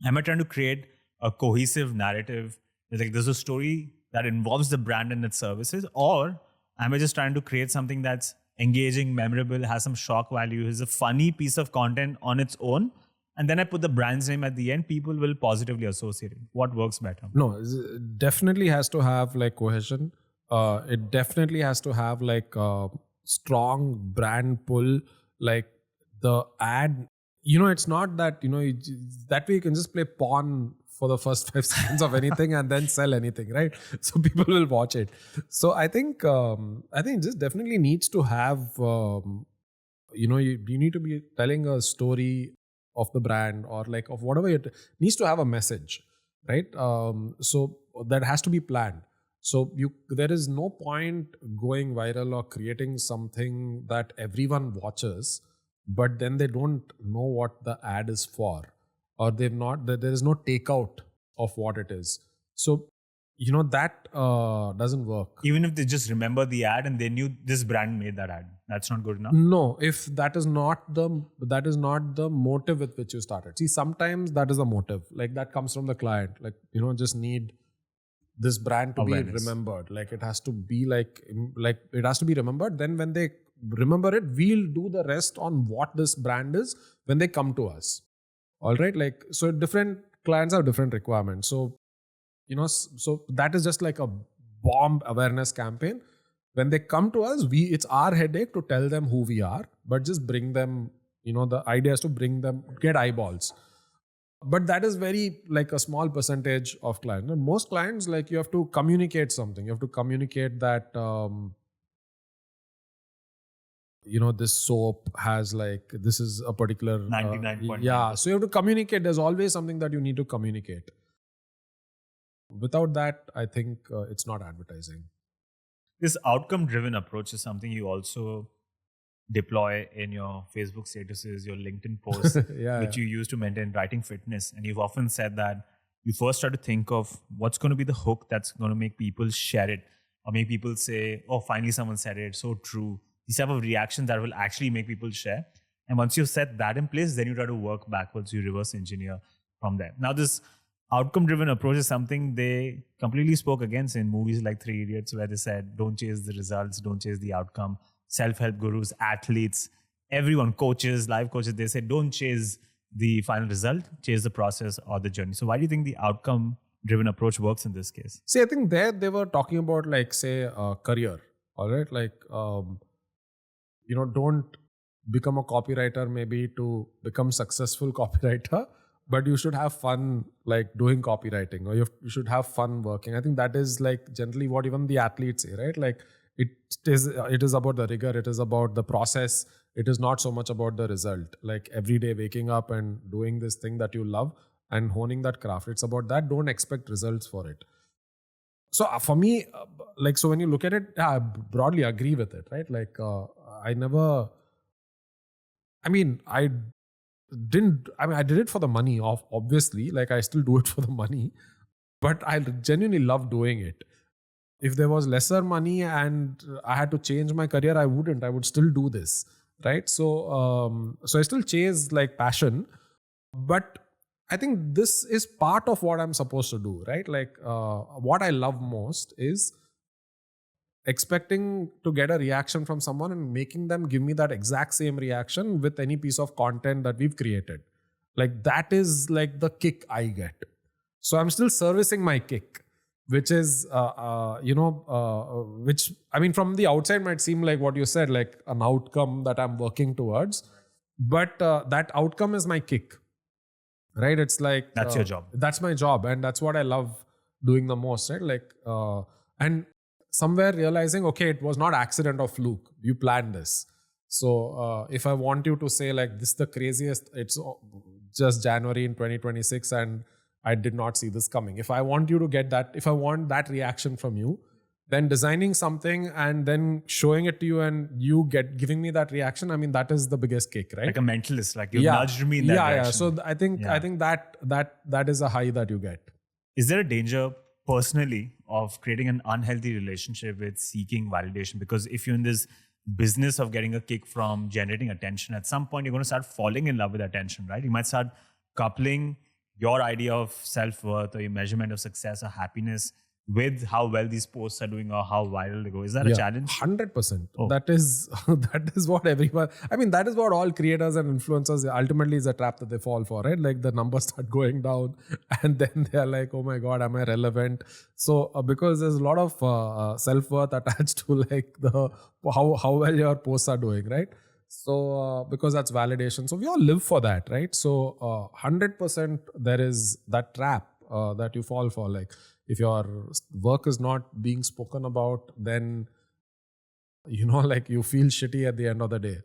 Am I trying to create a cohesive narrative? Like there's a story that involves the brand and its services, or am I just trying to create something that's engaging, memorable, has some shock value, is a funny piece of content on its own, and then I put the brand's name at the end, people will positively associate it. What works better? No, it definitely has to have like cohesion. It definitely has to have like strong brand pull, like the ad, you know, it's not that, you know, that way you can just play pawn for the first 5 seconds of anything and then sell anything, right? So people will watch it. So I think this definitely needs to have, you know, you need to be telling a story of the brand or like of whatever it needs to have a message, right? So that has to be planned. So there is no point going viral or creating something that everyone watches, but then they don't know what the ad is for, or there is no takeout of what it is. So, you know, that doesn't work. Even if they just remember the ad and they knew this brand made that ad, that's not good enough? No, if that is not the motive with which you started. See, sometimes that is the motive. Like that comes from the client. Like, you know, just need this brand to be remembered. Like it has to be like it has to be remembered. Then when they remember it, we'll do the rest on what this brand is when they come to us. All right. Like, so different clients have different requirements. So, you know, so that is just like a bomb awareness campaign. When they come to us, it's our headache to tell them who we are, but just bring them, you know, the idea is to bring them, get eyeballs. But that is very like a small percentage of clients. And most clients, like you have to communicate something. You have to communicate that, this soap has like, this is a particular 99.9%. yeah, so you have to communicate. There's always something that you need to communicate. Without that, I think it's not advertising. This outcome-driven approach is something you also deploy in your Facebook statuses, your LinkedIn posts, which you use to maintain writing fitness. And you've often said that you first try to think of what's going to be the hook that's going to make people share it, or make people say, oh, finally someone said it, so true. These type of reactions that will actually make people share. And once you've set that in place, then you try to work backwards, you reverse engineer from there. Now, this outcome-driven approach is something they completely spoke against in movies like 3 Idiots, where they said, don't chase the results, don't chase the outcome. Self-help gurus, athletes, everyone, coaches, life coaches, they say, don't chase the final result, chase the process or the journey. So why do you think the outcome-driven approach works in this case? See, I think there they were talking about like, say, career, all right? Like, don't become a copywriter maybe to become successful copywriter, but you should have fun like doing copywriting, or you should have fun working. I think that is like generally what even the athletes say, right? Like it is about the rigor, it is about the process. It is not so much about the result. Like every day waking up and doing this thing that you love and honing that craft. It's about that. Don't expect results for it. So for me, so when you look at it, I broadly agree with it, right? Like I did it for the money, obviously, like I still do it for the money, but I genuinely love doing it. If there was lesser money and I had to change my career, I would still do this, right? So I still chase like passion, but I think this is part of what I'm supposed to do, right? Like what I love most is expecting to get a reaction from someone and making them give me that exact same reaction with any piece of content that we've created. Like that is like the kick I get. So I'm still servicing my kick, which is, which, I mean, from the outside might seem like what you said, like an outcome that I'm working towards, but that outcome is my kick, right? It's like, that's your job. That's my job. And that's what I love doing the most, right? Like, and somewhere realizing, okay, it was not accident or fluke. You planned this. So if I want you to say like, this is the craziest, it's just January in 2026 and I did not see this coming. If I want you to get that, if I want that reaction from you, then designing something and then showing it to you and you giving me that reaction, I mean, that is the biggest kick, right? Like a mentalist, like you nudged me in that direction. Yeah. So I think that is a high that you get. Is there a danger personally of creating an unhealthy relationship with seeking validation? Because if you're in this business of getting a kick from generating attention, at some point you're going to start falling in love with attention, right? You might start coupling your idea of self-worth or your measurement of success or happiness with how well these posts are doing or how viral they go. Is that a challenge? 100%. Oh. That is what everyone, I mean, that is what all creators and influencers ultimately is a trap that they fall for, right? Like the numbers start going down and then they're like, oh my God, am I relevant? So because there's a lot of self-worth attached to like how well your posts are doing, right? So because that's validation. So we all live for that, right? So 100% there is that trap that you fall for. Like if your work is not being spoken about, then like you feel shitty at the end of the day.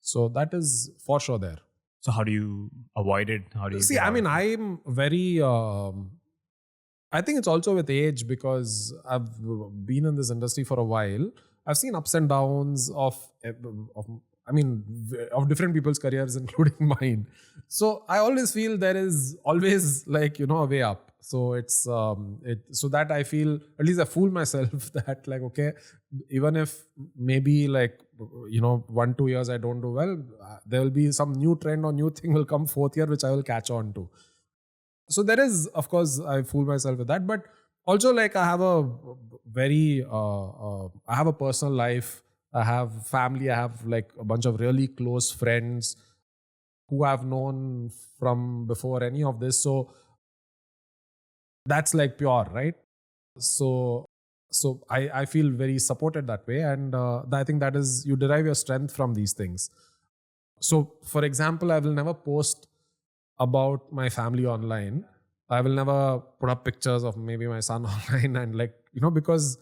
So that is for sure there. So how do you avoid it? How do you see? I mean, I'm very. I think it's also with age, because I've been in this industry for a while. I've seen ups and downs of different people's careers, including mine. So I always feel there is always like, a way up. So it's, so that I feel, at least I fool myself that like, okay, even if maybe like, 1-2 years I don't do well, there will be some new trend or new thing will come fourth year, which I will catch on to. So there is, of course, I fool myself with that, but also like I have a very, I have a personal life. I have family. I have like a bunch of really close friends who I've known from before any of this. So that's like pure, right? So I feel very supported that way. And I think that is, you derive your strength from these things. So for example, I will never post about my family online. I will never put up pictures of maybe my son online and like, because,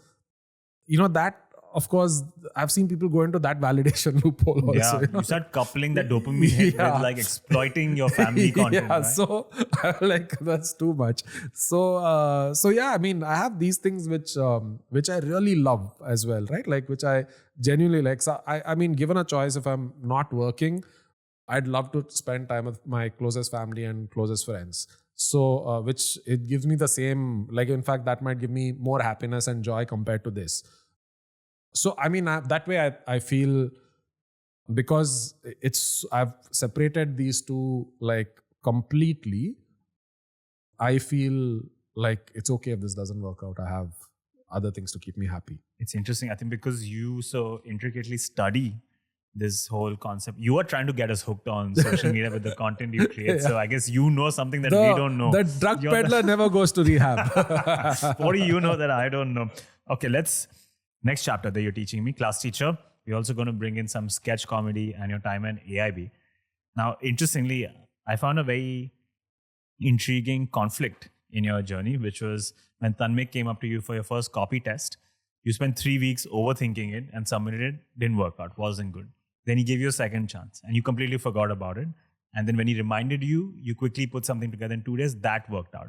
that of course, I've seen people go into that validation loophole also. Yeah, you start coupling that dopamine hit with like exploiting your family content. Yeah, right? so I'm like, that's too much. So yeah, I mean, I have these things which I really love as well, right? Like which I genuinely like. So I mean, given a choice, if I'm not working, I'd love to spend time with my closest family and closest friends. So which it gives me the same, like in fact, that might give me more happiness and joy compared to this. So I mean, that way I feel, because I've separated these two like completely, I feel like it's okay if this doesn't work out. I have other things to keep me happy. It's interesting, I think, because you so intricately study this whole concept. You are trying to get us hooked on social media with the content you create. So I guess you know something that we don't know. The drug peddler never goes to rehab. What do you know that I don't know? Okay, next chapter that you're teaching me, class teacher. We're also going to bring in some sketch comedy and your time in AIB. Now, interestingly, I found a very intriguing conflict in your journey, which was when Tanmay came up to you for your first copy test. You spent 3 weeks overthinking it and submitted it, didn't work out, wasn't good. Then he gave you a second chance and you completely forgot about it. And then when he reminded you, you quickly put something together in 2 days, that worked out.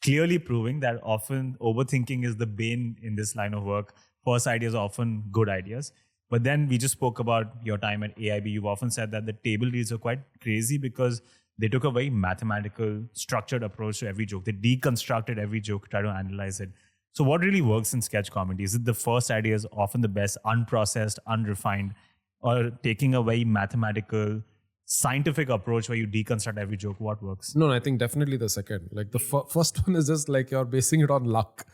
Clearly proving that often overthinking is the bane in this line of work. First ideas are often good ideas. But then we just spoke about your time at AIB. You've often said that the table reads are quite crazy because they took a very mathematical, structured approach to every joke. They deconstructed every joke, try to analyze it. So what really works in sketch comedy? Is it the first idea is often the best, unprocessed, unrefined, or taking a very mathematical, scientific approach where you deconstruct every joke? What works? No, I think definitely the second. Like the first one is just like you're basing it on luck.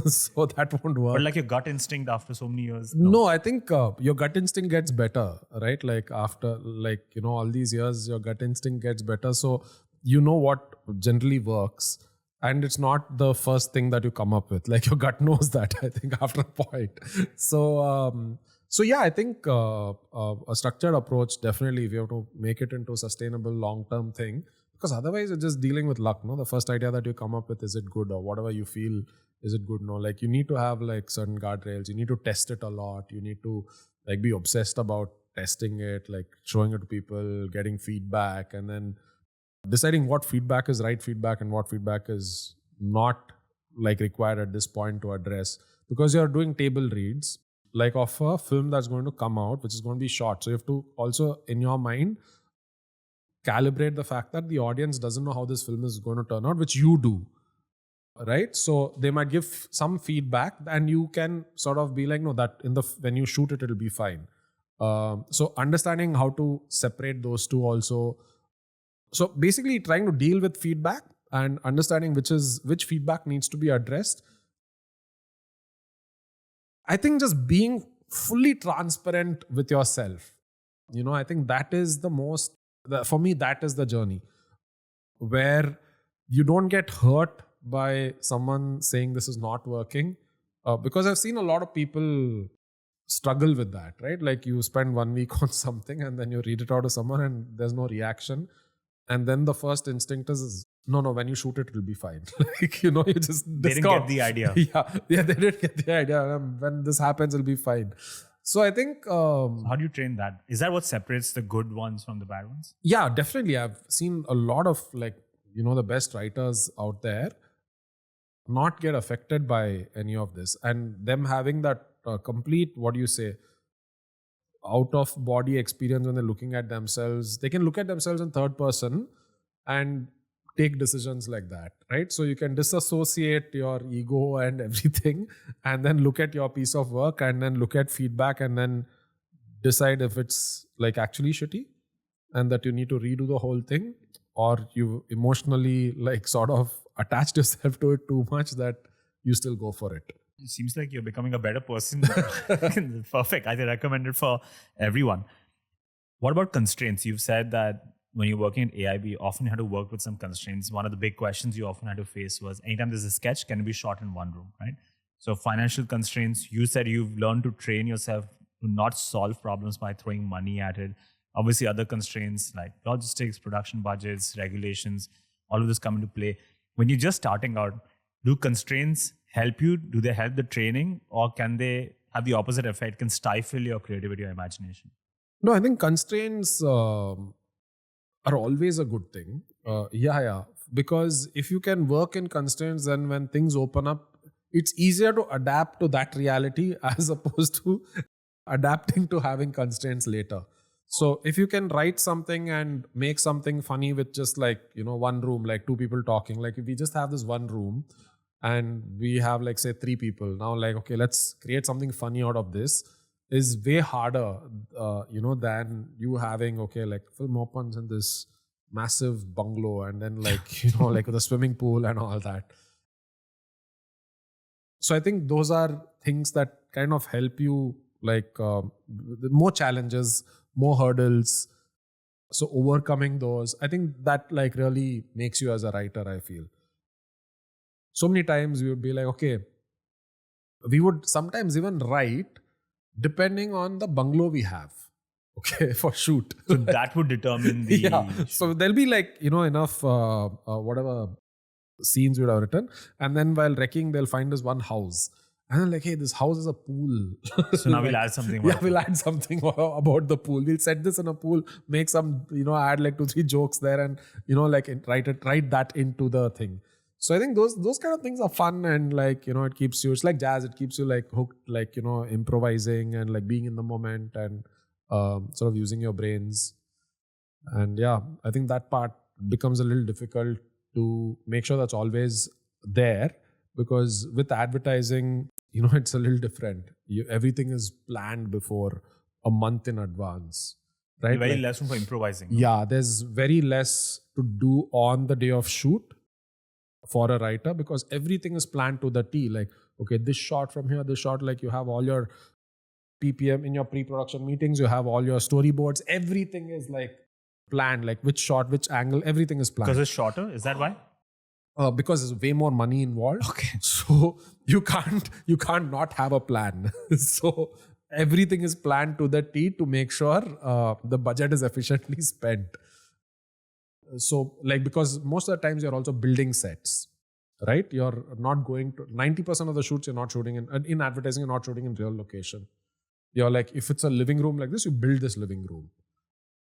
So that won't work. Or like your gut instinct after so many years? No, I think your gut instinct gets better, right? Like after all these years, your gut instinct gets better. So you know what generally works. And it's not the first thing that you come up with. Like your gut knows that, I think, after a point. So yeah, I think a structured approach, definitely, if you have to make it into a sustainable long-term thing, because otherwise you're just dealing with luck, no? The first idea that you come up with, is it good, or whatever you feel, is it good? No, like you need to have like certain guardrails. You need to test it a lot. You need to like be obsessed about testing it, like showing it to people, getting feedback, and then deciding what feedback is right feedback and what feedback is not like required at this point to address. Because you're doing table reads like of a film that's going to come out, which is going to be short. So you have to also, in your mind, calibrate the fact that the audience doesn't know how this film is going to turn out, which you do, right? So they might give some feedback and you can sort of be like, no, that when you shoot it, it'll be fine. So understanding how to separate those two also. So basically trying to deal with feedback and understanding which feedback needs to be addressed. I think just being fully transparent with yourself, I think that is for me, that is the journey where you don't get hurt by someone saying this is not working. Because I've seen a lot of people struggle with that, right? Like you spend 1 week on something and then you read it out to someone and there's no reaction. And then the first instinct is no, when you shoot it, it'll be fine. Like, you just They didn't get the idea. Yeah, they didn't get the idea. When this happens, it'll be fine. So I think... how do you train that? Is that what separates the good ones from the bad ones? Yeah, definitely. I've seen a lot of the best writers out there not get affected by any of this. And them having that complete, out of body experience when they're looking at themselves. They can look at themselves in third person and take decisions like that, right? So you can disassociate your ego and everything and then look at your piece of work and then look at feedback and then decide if it's like actually shitty and that you need to redo the whole thing, or you emotionally sort of attached yourself to it too much that you still go for it. It seems like you're becoming a better person. Perfect. I recommend it for everyone. What about constraints? You've said that when you're working at AIB, you often had to work with some constraints. One of the big questions you often had to face was, anytime there's a sketch, can it be shot in one room, right? So financial constraints, you said you've learned to train yourself to not solve problems by throwing money at it. Obviously, other constraints like logistics, production budgets, regulations, all of this come into play. When you're just starting out, do constraints help you? Do they help the training, or can they have the opposite effect, can stifle your creativity or imagination? No, I think constraints are always a good thing. Yeah. Because if you can work in constraints, then when things open up, it's easier to adapt to that reality as opposed to adapting to having constraints later. So if you can write something and make something funny with just like, one room, like two people talking, like if we just have this one room and we have like say 3 people, now like, okay, let's create something funny out of this, is way harder, than you having, okay, like film opens in this massive bungalow and then like, like with a swimming pool and all that. So I think those are things that kind of help you, like more challenges, more hurdles. So overcoming those, I think that like really makes you as a writer, I feel. So many times we would be like, okay, we would sometimes even write depending on the bungalow we have, okay, for shoot. So that would determine the... Yeah. So there'll be like, enough whatever scenes we would have written. And then while wrecking, they'll find this one house. And then like, hey, this house is a pool. So now we'll add something. Yeah, we'll add something about the pool. We'll set this in a pool, make some, add like 2-3 jokes there and, like write that into the thing. So I think those kind of things are fun and like, it keeps you, it's like jazz. It keeps you like hooked, like, improvising and like being in the moment and sort of using your brains. And yeah, I think that part becomes a little difficult to make sure that's always there, because with advertising, it's a little different. Everything is planned before a month in advance, right? Very less room for improvising. Yeah, there's very less to do on the day of shoot for a writer, because everything is planned to the T. Like, okay, this shot from here, this shot, like you have all your PPM in your pre-production meetings, you have all your storyboards, everything is like planned, like which shot, which angle, everything is planned. Because it's shorter, is that why? Because there's way more money involved. Okay. So you can't not have a plan. So everything is planned to the T to make sure the budget is efficiently spent. So like, because most of the times you're also building sets, right? You're not going to 90% of the shoots you're not shooting in advertising, you're not shooting in real location. You're like, if it's a living room like this, you build this living room.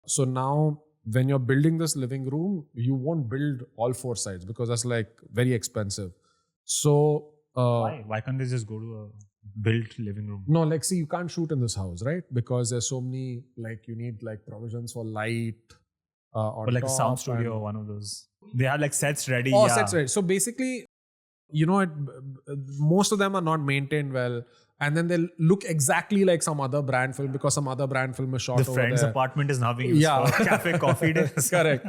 So now when you're building this living room, you won't build all 4 sides because that's like very expensive. So why can't they just go to a built living room? No, like, see, you can't shoot in this house, right? Because there's so many, like, you need like provisions for light or like a sound studio or one of those. They have like sets ready. Oh, yeah. Sets ready. So basically, most of them are not maintained well. And then they'll look exactly like some other brand film because some other brand film is shot over there. The friend's apartment is now being used for cafe coffee days. Correct.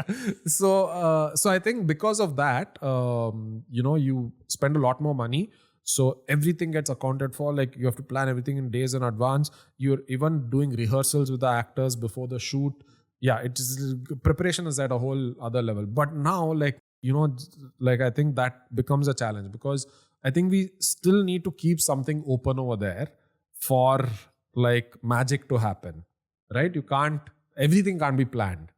So I think because of that, you spend a lot more money. So everything gets accounted for. Like, you have to plan everything in days in advance. You're even doing rehearsals with the actors before the shoot. Yeah, preparation is at a whole other level. But now, like, I think that becomes a challenge because I think we still need to keep something open over there for like magic to happen, right? Everything can't be planned.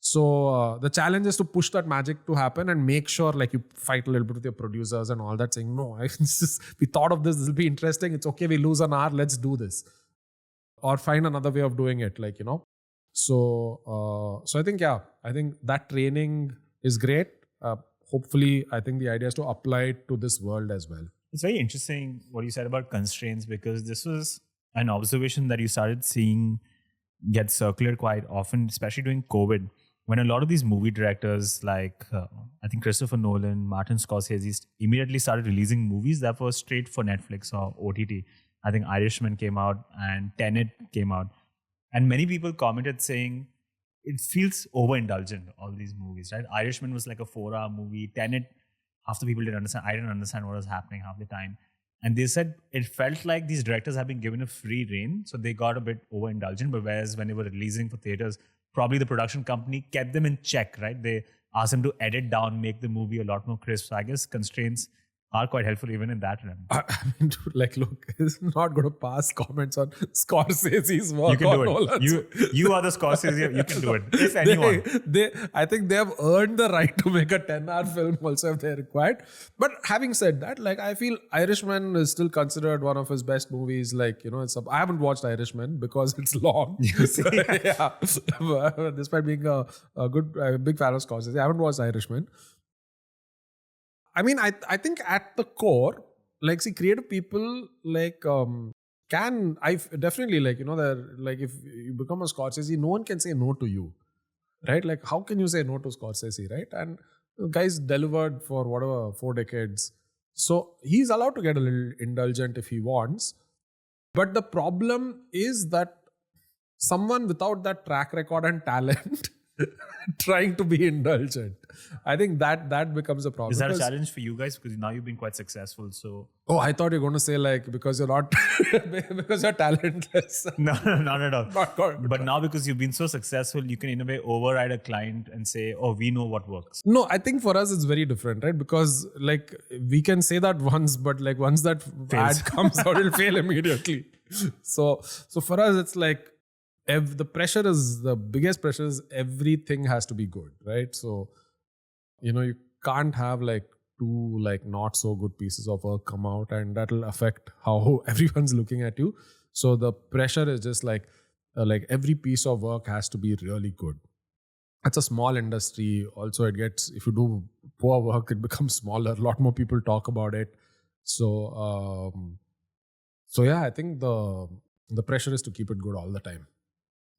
So the challenge is to push that magic to happen and make sure like you fight a little bit with your producers and all that, saying, no, we thought of this will be interesting. It's okay. We lose an hour. Let's do this. Or find another way of doing it. Like, So I think that training is great. Hopefully, I think the idea is to apply it to this world as well. It's very interesting what you said about constraints, because this was an observation that you started seeing get circular quite often, especially during COVID, when a lot of these movie directors like, I think Christopher Nolan, Martin Scorsese immediately started releasing movies that were straight for Netflix or OTT. I think Irishman came out and Tenet came out. And many people commented saying, it feels overindulgent, all these movies, right? Irishman was like a 4-hour movie. Tenet, half the people didn't understand. I didn't understand what was happening half the time. And they said it felt like these directors have been given a free rein, so they got a bit overindulgent. But whereas when they were releasing for theaters, probably the production company kept them in check, right? They asked them to edit down, make the movie a lot more crisp. So I guess constraints are quite helpful even in that realm. I mean, dude, like, look, it's not going to pass comments on Scorsese's work. You can or do it. Nolan's. You are the Scorsese. You can do it. If anyone. I think they have earned the right to make a 10-hour film also if they're required. But having said that, like, I feel Irishman is still considered one of his best movies. Like, you know, I haven't watched Irishman because it's long. You see? Yeah. Despite being a big fan of Scorsese, I haven't watched Irishman. I mean, I think at the core, like, see, creative people, like, definitely, like, you know, they're like, if you become a Scorsese, no one can say no to you, right? Like, how can you say no to Scorsese, right? And the guy's delivered for whatever, 4 decades. So he's allowed to get a little indulgent if he wants. But the problem is that someone without that track record and talent trying to be indulgent, I think that becomes a problem. Is that a challenge for you guys? Because now you've been quite successful. So I thought you're going to say, like, because you're not because you're talentless. No, not at all. Not good. But now because you've been so successful, you can in a way override a client and say, oh, we know what works. No, I think for us it's very different, right? Because, like, we can say that once, but, like, once that ad comes out, it'll fail immediately. So for us, it's like, the biggest pressure is everything has to be good, right? So, you know, you can't have, like, 2, like, not so good pieces of work come out, and that'll affect how everyone's looking at you. So the pressure is just like every piece of work has to be really good. It's a small industry. Also, if you do poor work, it becomes smaller. A lot more people talk about it. So yeah, I think the pressure is to keep it good all the time.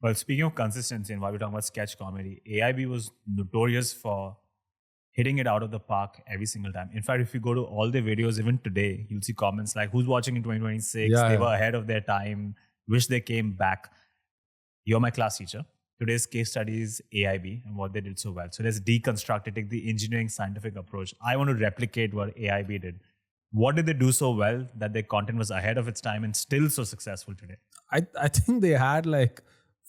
Well, speaking of consistency and while we're talking about sketch comedy, AIB was notorious for hitting it out of the park every single time. In fact, if you go to all their videos, even today, you'll see comments like, who's watching in 2026? They were ahead of their time. Wish they came back. You're my class teacher. Today's case study is AIB and what they did so well. So let's deconstruct it, take the engineering scientific approach. I want to replicate what AIB did. What did they do so well that their content was ahead of its time and still so successful today? I think they had, like,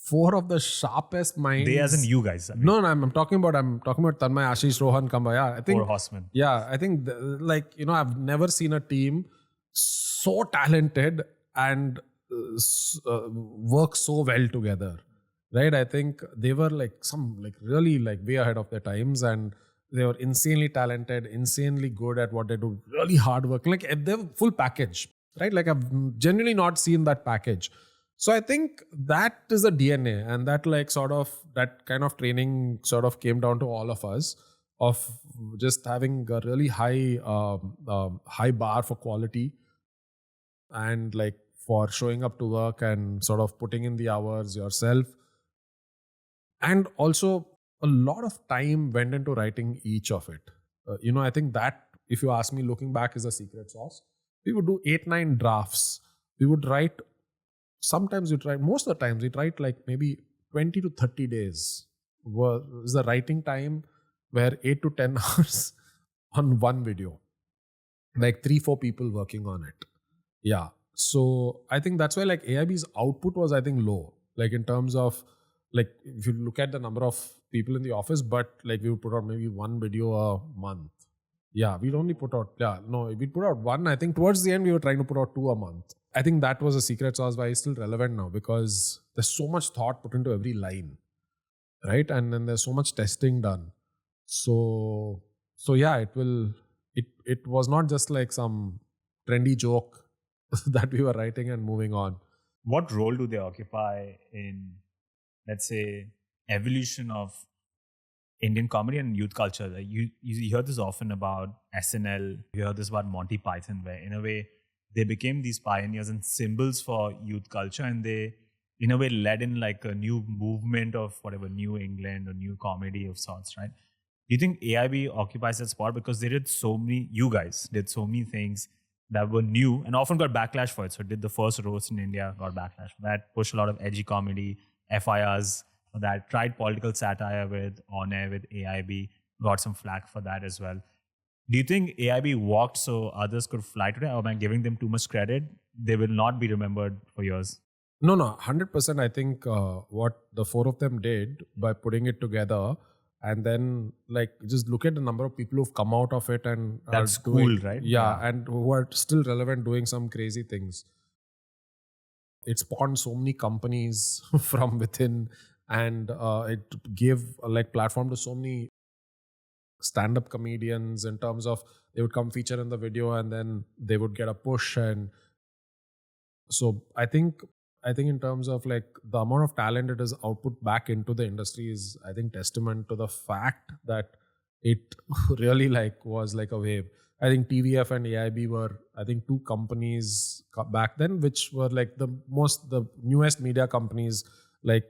4 of the sharpest minds. They as in you guys. I mean. No, I'm talking about Tanmay, Ashish, Rohan, Kamba. Yeah, I think 4 horsemen. Yeah, I think like, you know, I've never seen a team so talented and work so well together, right? I think they were really really way ahead of their times, and they were insanely talented, insanely good at what they do, really hard working. Like, they have full package, right? Like, I've genuinely not seen that package. So I think that is the DNA, and that, like, that kind of training sort of came down to all of us, of just having a really high bar for quality, and, like, for showing up to work and sort of putting in the hours yourself. And also a lot of time went into writing each of it. You know, I think that, if you ask me, looking back, is a secret sauce. We would do 8-9 drafts. We would write. Sometimes most of the times we'd write, like, maybe 20 to 30 days was the writing time, where 8 to 10 hours on one video, like 3-4 people working on it. Yeah. So I think that's why, like, AIB's output was, I think, low, like, in terms of, like, if you look at the number of people in the office, but, like, we would put out maybe 1 video a month. Yeah, we'd put out 1. I think towards the end, we were trying to put out 2 a month. I think that was a secret sauce why it's still relevant now, because there's so much thought put into every line, right? And then there's so much testing done. So yeah, it was not just like some trendy joke that we were writing and moving on. What role do they occupy in, let's say, evolution of Indian comedy and youth culture? Like, you hear this often about SNL, you hear this about Monty Python, where in a way, they became these pioneers and symbols for youth culture, and they, in a way, led in, like, a new movement of whatever, New England or new comedy of sorts, right? Do you think AIB occupies that spot because you guys did so many things that were new and often got backlash for it? So did the first roast in India, got backlash for that, pushed a lot of edgy comedy, FIRs for that, tried political satire on air with AIB, got some flack for that as well. Do you think AIB walked so others could fly today, or am I giving them too much credit? They will not be remembered for years. No, 100%. I think what the 4 of them did by putting it together And then like just look at the number of people who've come out of it and That's are doing, cool, right? Yeah, and who are still relevant, doing some crazy things. It spawned so many companies from within, and it gave like platform to so many stand-up comedians in terms of they would come feature in the video and then they would get a push. And so I think in terms of like the amount of talent it is output back into the industry is, I think, testament to the fact that it really like was like a wave. I think TVF and AIB were, I think, two companies back then which were like the newest media companies, like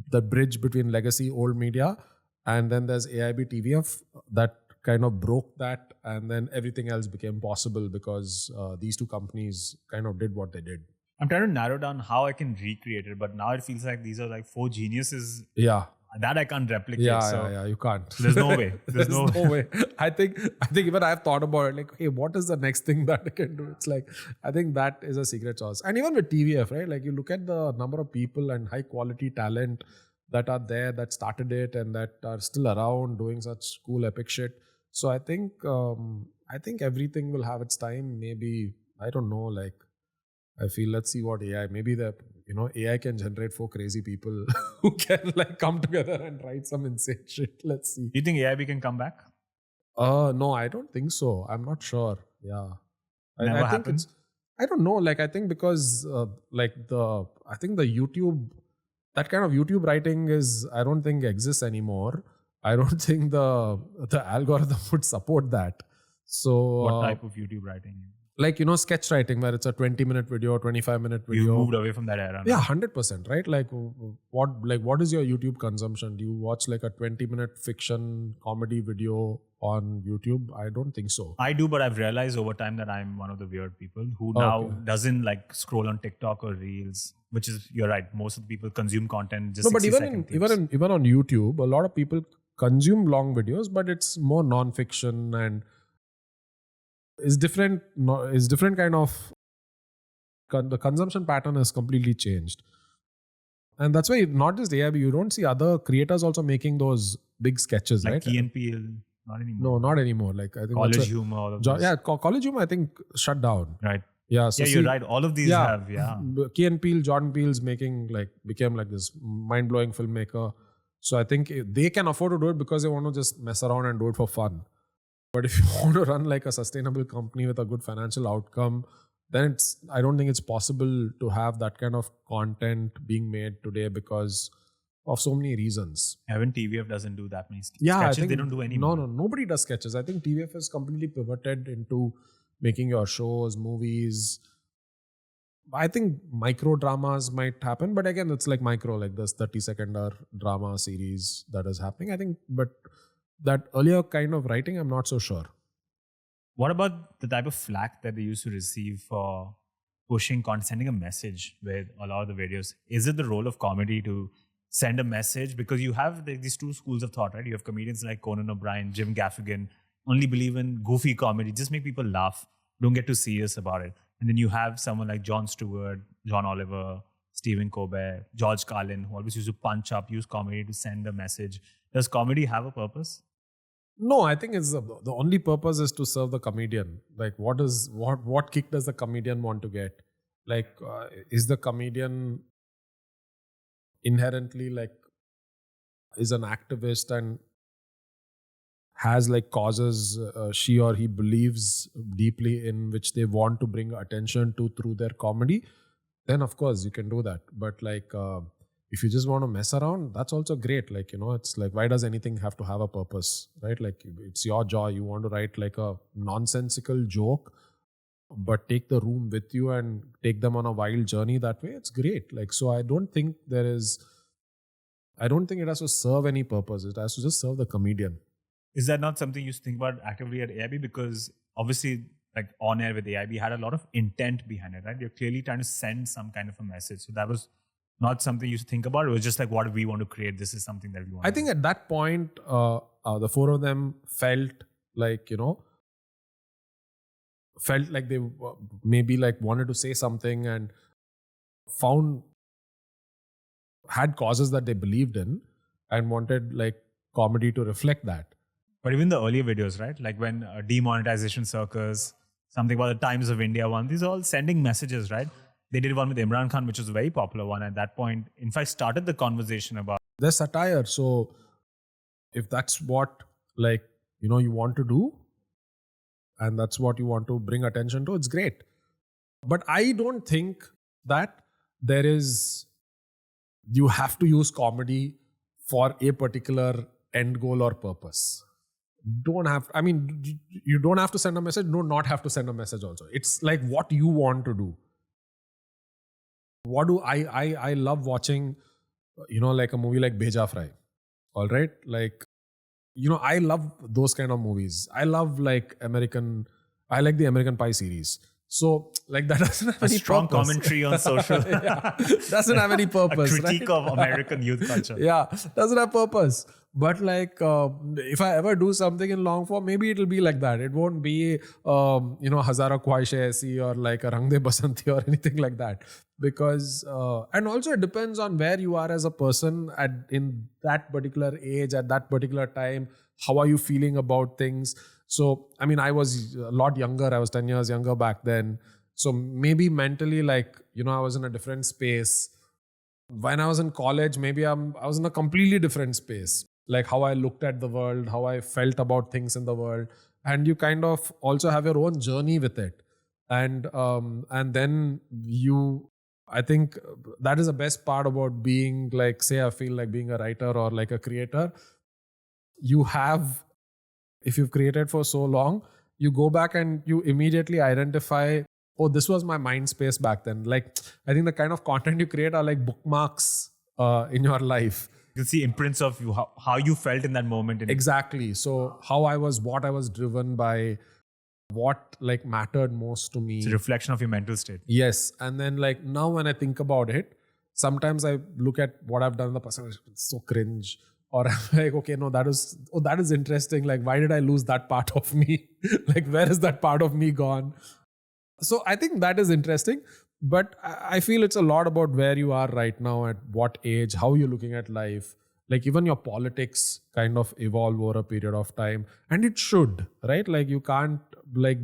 the bridge between legacy old media, and then there's AIB TVF that kind of broke that, and then everything else became possible because these two companies kind of did what they did. I'm trying to narrow down how I can recreate it, but now it feels like these are like four geniuses. Yeah. That I can't replicate. Yeah, you can't. There's no way. There's no way. I think even I've thought about it, like, hey, what is the next thing that I can do? It's like, I think that is a secret sauce. And even with TVF, right? Like you look at the number of people and high quality talent that are there, that started it and that are still around doing such cool epic shit. So I think everything will have its time. Maybe, I don't know, like, I feel, let's see what AI, maybe AI can generate 4 crazy people who can like come together and write some insane shit. Let's see. Do you think AIB can come back? No, I don't think so. I'm not sure. Yeah. Never I think happened? I don't know. Like, I think because I think the YouTube, that kind of YouTube writing I don't think exists anymore. I don't think the algorithm would support that. So What type of YouTube writing? Like, sketch writing where it's a 20-minute video, 25-minute video. You moved away from that era. Yeah, 100%, right? Like what is your YouTube consumption? Do you watch like a 20-minute fiction comedy video on YouTube? I don't think so. I do, but I've realized over time that I'm one of the weird people who now doesn't like scroll on TikTok or Reels, which is, you're right, most of the people consume content just 60 second clips. even on YouTube, a lot of people consume long videos, but it's more non-fiction and is different kind of the consumption pattern has completely changed. And that's why not just AIB, you don't see other creators also making those big sketches, like right? Key and Peele, not anymore. No, not anymore. Like, I think College Humor, all of those. Yeah, College Humor, I think, shut down. Right. Yeah, so you're right. All of these have, Key and Peele, Jordan Peele's became like this mind-blowing filmmaker. So I think they can afford to do it because they want to just mess around and do it for fun. But if you want to run like a sustainable company with a good financial outcome, then I don't think it's possible to have that kind of content being made today because of so many reasons. Even TVF doesn't do that many sketches. Yeah, I think they don't do any more. No, nobody does sketches. I think TVF has completely pivoted into making your shows, movies. I think micro dramas might happen, but again, it's like micro, like this 30-second drama series that is happening. I think, but that earlier kind of writing, I'm not so sure. What about the type of flack that they used to receive for pushing content, sending a message with a lot of the videos? Is it the role of comedy to send a message? Because you have these two schools of thought, right? You have comedians like Conan O'Brien, Jim Gaffigan, only believe in goofy comedy, just make people laugh, don't get too serious about it. And then you have someone like Jon Stewart, John Oliver, Stephen Colbert, George Carlin, who always used to punch up, use comedy to send a message. Does comedy have a purpose? No, I think it's the only purpose is to serve the comedian. Like, what kick does the comedian want to get? Like, is the comedian inherently like is an activist and has like causes she or he believes deeply in, which they want to bring attention to through their comedy? Then of course you can do that. But like, if you just want to mess around, that's also great. Like, it's like, why does anything have to have a purpose, right? Like, it's your joy. You want to write like a nonsensical joke, but take the room with you and take them on a wild journey that way. It's great. Like, so I don't think it has to serve any purpose. It has to just serve the comedian. Is that not something you think about actively at AIB? Because obviously, like on air with AIB had a lot of intent behind it, right? You're clearly trying to send some kind of a message. So that was not something you think about. It was just like, what we want to create. This is something that we want. I think at that point, the four of them felt like, they maybe like wanted to say something and had causes that they believed in and wanted like comedy to reflect that. But even the earlier videos, right? Like when demonetization circus, something about the Times of India one, these are all sending messages, right? They did one with Imran Khan, which was a very popular one at that point. In fact, started the conversation about. There's satire. So if that's what you want to do and that's what you want to bring attention to, it's great. But I don't think that you have to use comedy for a particular end goal or purpose. You don't have to send a message, do not have to send a message also. It's like what you want to do. What do I love watching, like a movie like Bheja Fry. All right. I love those kind of movies. I love I like the American Pie series. So that doesn't have any strong purpose. Commentary on social. Doesn't have any purpose. A critique of American youth culture. Yeah, doesn't have purpose. But if I ever do something in long form, maybe it'll be like that. It won't be Hazara Khwaishein Aisi or like a Rang De Basanti or anything like that. Because and also it depends on where you are as a person in that particular age, at that particular time. How are you feeling about things? So, I was a lot younger. I was 10 years younger back then. So maybe mentally, I was in a different space. When I was in college, maybe I was in a completely different space. Like how I looked at the world, how I felt about things in the world. And you kind of also have your own journey with it. And then I think that is the best part about being I feel like being a writer or like a creator. If you've created for so long, you go back and you immediately identify, oh, this was my mind space back then. I think the kind of content you create are like bookmarks in your life. You can see imprints of you, how you felt in that moment. Exactly. So what I was driven by, what mattered most to me. It's a reflection of your mental state. Yes. And then now when I think about it, sometimes I look at what I've done in the past, it's so cringe. Or I'm like, okay, no, that is interesting. Why did I lose that part of me? Where is that part of me gone? So I think that is interesting. But I feel it's a lot about where you are right now, at what age, how you're looking at life. Even your politics kind of evolve over a period of time. And it should, right? You can't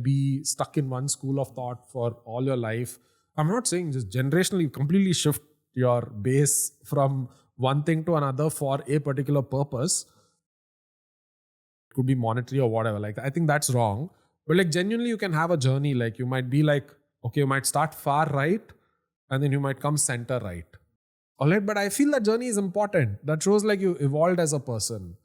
be stuck in one school of thought for all your life. I'm not saying just generationally completely shift your base from one thing to another for a particular purpose. It could be monetary or whatever. I think that's wrong. But genuinely you can have a journey. You might be okay, you might start far right and then you might come center right. All right. But I feel that journey is important. That shows you evolved as a person,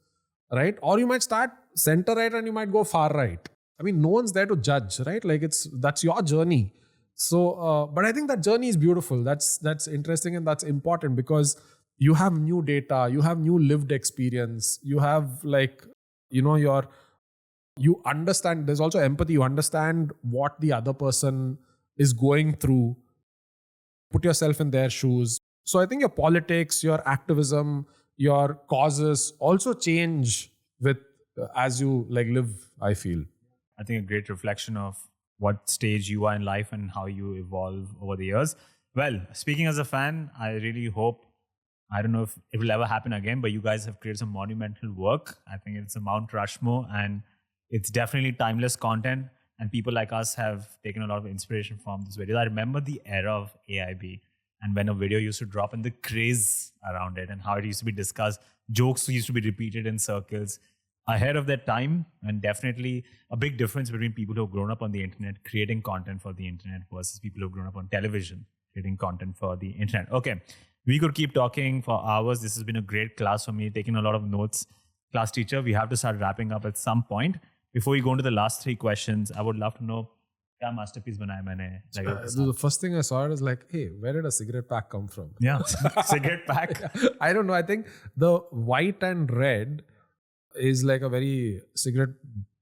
right? Or you might start center right and you might go far right. No one's there to judge, right? That's your journey. So, but I think that journey is beautiful. That's interesting and that's important because you have new data, you have new lived experience, you have you understand, there's also empathy, you understand what the other person is going through, put yourself in their shoes. So I think your politics, your activism, your causes also change with as you live, I feel. I think a great reflection of what stage you are in life and how you evolve over the years. Well, speaking as a fan, I really hope, I don't know if it will ever happen again, but you guys have created some monumental work. I think it's a Mount Rushmore and it's definitely timeless content. And people like us have taken a lot of inspiration from this video. I remember the era of AIB and when a video used to drop and the craze around it and how it used to be discussed. Jokes used to be repeated in circles. Ahead of that time, and definitely a big difference between people who have grown up on the internet, creating content for the internet versus people who have grown up on television, creating content for the internet. Okay, we could keep talking for hours. This has been a great class for me, taking a lot of notes. Class teacher, we have to start wrapping up at some point. Before we go into the last 3 questions, I would love to know, क्या masterpiece बनाया मैंने? The first thing I saw is hey, where did a cigarette pack come from? Yeah, cigarette pack. I don't know. I think the white and red is a very cigarette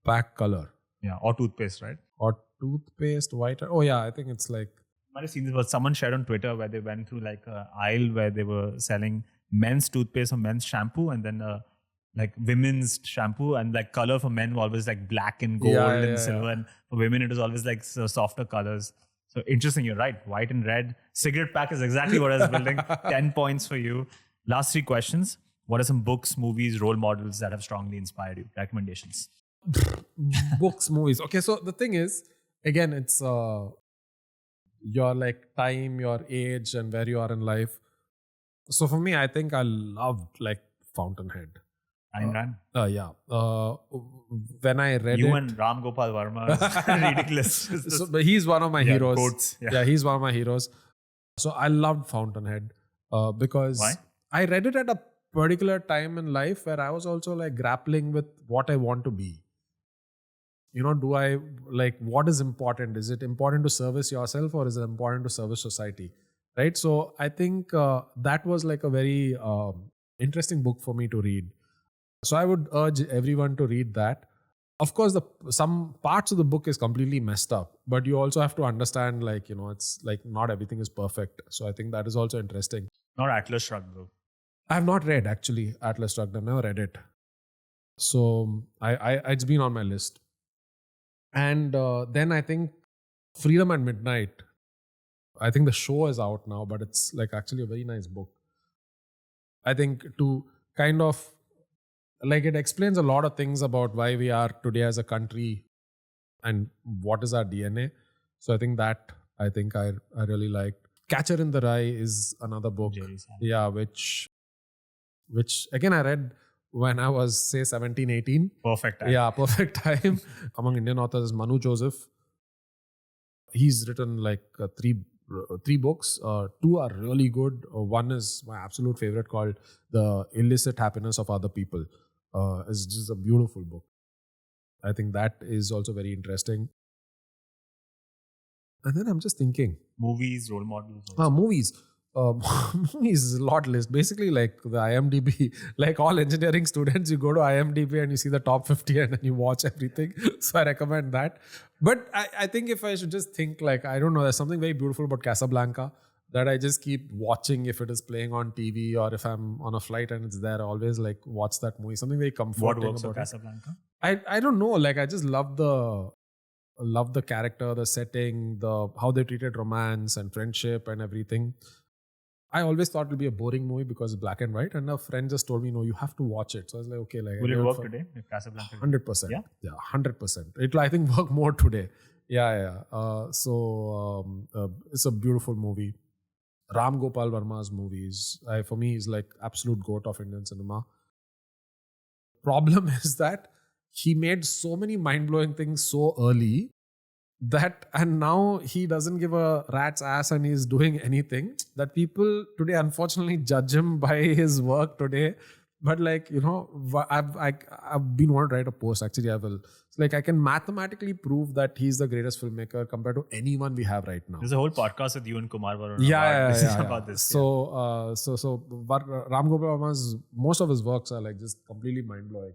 pack color. Yeah, or toothpaste, right? Or toothpaste, white. Oh yeah, I think it's might have seen this, but someone shared on Twitter where they went through an aisle where they were selling men's toothpaste or men's shampoo and then women's shampoo, and color for men were always black and gold and silver, and for women it was always softer colors. So interesting, you're right. White and red. Cigarette pack is exactly what I was building. 10 points for you. Last 3 questions. What are some books, movies, role models that have strongly inspired you? Recommendations. Books, movies. Okay, so the thing is, again, it's your like time, your age, and where you are in life. So for me, I think I loved like Fountainhead. Ayn Rand. Yeah. When I read You it, and Ram Gopal Verma is ridiculous. but he's one of my heroes. Quotes. Yeah, he's one of my heroes. So I loved Fountainhead because Why? I read it at a particular time in life where I was also like grappling with what I want to be. You know, do I like what is important? Is it important to service yourself or is it important to service society? Right. So I think that was like a very interesting book for me to read. So I would urge everyone to read that. Of course, some parts of the book is completely messed up, but you also have to understand, like, you know, it's like not everything is perfect. So I think that is also interesting. Not Atlas Shrugged, though. I have not read actually Atlas Shrugged. I've never read it. So I it's been on my list. And then I think Freedom at Midnight. I think the show is out now, but it's like actually a very nice book. I think to kind of like it explains a lot of things about why we are today as a country and what is our DNA. So I think I really liked. Catcher in the Rye is another book. Yeah, which again I read when I was say 17, 18. Perfect time. Yeah, perfect time. Among Indian authors is Manu Joseph. He's written like three books. Two are really good. One is my absolute favorite called The Illicit Happiness of Other People. It's just a beautiful book. I think that is also very interesting. And then I'm just thinking. Movies, role models. Also. Movies. Movies is a lot list. Basically like the IMDb, like all engineering students, you go to IMDb and you see the top 50 and then you watch everything. So I recommend that. But I think if I should just think like, I don't know, there's something very beautiful about Casablanca that I just keep watching if it is playing on TV or if I'm on a flight and it's there, I always like watch that movie. Something very comforting What works about for Casablanca? I don't know. Like I just love the character, the setting, how they treated romance and friendship and everything. I always thought it would be a boring movie because it's black and white. And a friend just told me, no, you have to watch it. So I was like, okay. Like, will it work today? If Casablanca? 100%. Yeah? Yeah, 100%. It will, I think, work more today. Yeah. It's a beautiful movie. Ram Gopal Verma's movies, for me, is like absolute goat of Indian cinema. Problem is that he made so many mind-blowing things so early and now he doesn't give a rat's ass and he's doing anything that people today unfortunately judge him by his work today. But like, you know, I've been wanting to write a post. Actually, I will. It's like I can mathematically prove that he's the greatest filmmaker compared to anyone we have right now. There's a whole podcast with you and Kumar Varun about this. So Ram Gopal Verma's most of his works are like just completely mind blowing.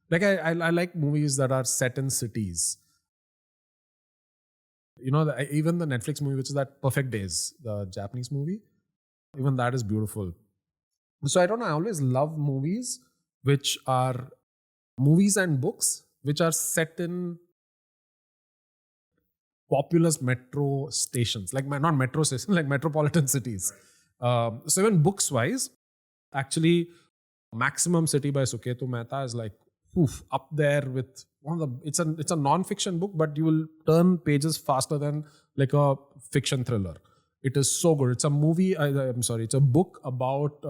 Like I like movies that are set in cities. You know, even the Netflix movie, which is that Perfect Days, the Japanese movie, even that is beautiful. So I don't know, I always love movies which are movies and books which are set in populous metro stations, like not metro stations, like metropolitan cities. So even books wise, actually, Maximum City by Suketu Mehta is like up there with one of the. It's a non-fiction book, but you will turn pages faster than like a fiction thriller. It is so good. It's a movie. It's a book about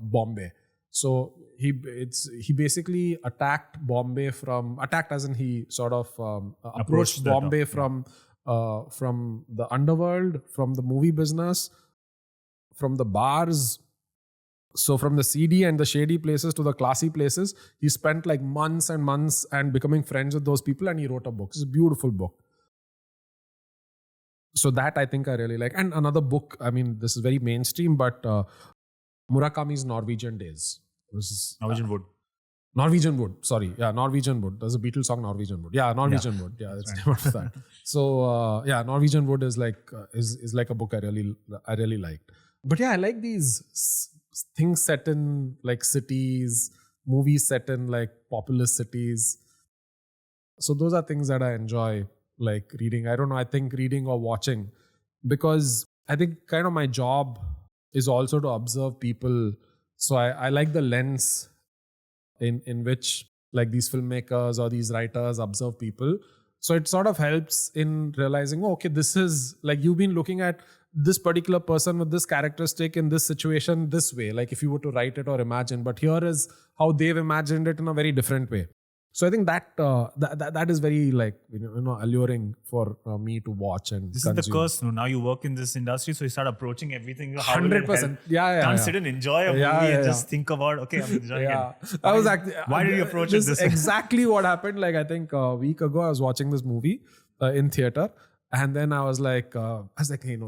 Bombay. So he basically attacked as in he sort of approached Bombay from the underworld, from the movie business, from the bars. So from the seedy and the shady places to the classy places, he spent like months and months and becoming friends with those people, and he wrote a book. It's a beautiful book. So that I think I really like. And another book, I mean, this is very mainstream, but Murakami's Norwegian Days. Norwegian Wood. Norwegian Wood, sorry. Yeah, Norwegian Wood. There's a Beatles song, Norwegian Wood. Yeah, Norwegian Wood. Yeah, that's the name of that. So Norwegian Wood is like a book I really liked. But yeah, I like these things set in like cities, movies set in like populous cities. So those are things that I enjoy like reading. I don't know, I think reading or watching, because I think kind of my job is also to observe people So I like the lens in which like these filmmakers or these writers observe people. So it sort of helps in realizing, oh, okay, this is like you've been looking at this particular person with this characteristic in this situation this way, like if you were to write it or imagine, but here is how they've imagined it in a very different way. So I think that is very like alluring for me to watch and this consume. is the curse. Now you work in this industry, so you start approaching everything. How will it 100%. help? Yeah. Can't sit and enjoy a movie and just think about, okay, I'm enjoying it. I was actually, why did you approach it this way? Exactly what happened. Like I think a week ago, I was watching this movie in theater. And then I was like,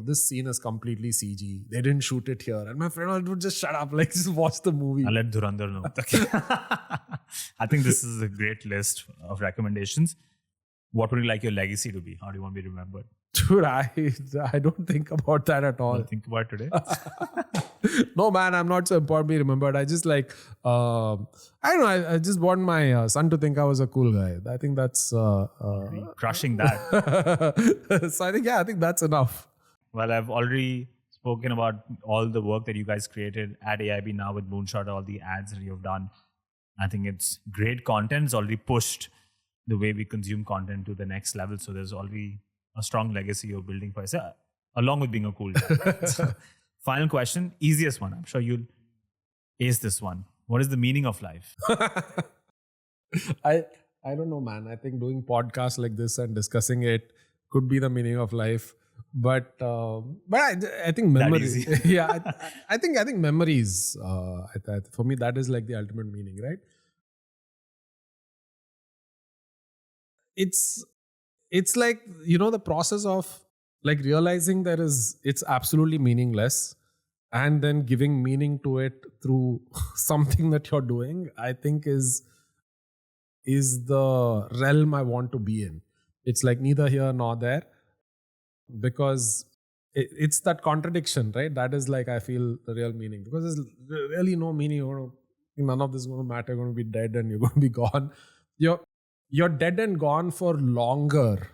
this scene is completely CG. They didn't shoot it here. And my friend would just shut up, like just watch the movie. I'll let Dhurandhar know. I think this is a great list of recommendations. What would you like your legacy to be? How do you want to be remembered? Dude, I don't think about that at all. Don't think about it today? No, man, I'm not so important to be remembered. I just like, I don't know, I just want my son to think I was a cool guy. I think that's... crushing that. So I think that's enough. Well, I've already spoken about all the work that you guys created at AIB now with Moonshot, all the ads that you've done. I think it's great content. It's already pushed the way we consume content to the next level. So there's already a strong legacy you're building for yourself, along with being a cool guy. So, final question, easiest one. I'm sure you'll ace this one. What is the meaning of life? I don't know, man. I think doing podcasts like this and discussing it could be the meaning of life. But I think memory. Yeah, I think memories. For me, that is like the ultimate meaning, right? It's like, the process of like realizing it's absolutely meaningless and then giving meaning to it through something that you're doing, I think is the realm I want to be in. It's like neither here nor there, because it's that contradiction, right? That is like, I feel the real meaning, because there's really no meaning. None of this is going to matter. You're going to be dead and you're going to be gone. You're dead and gone for longer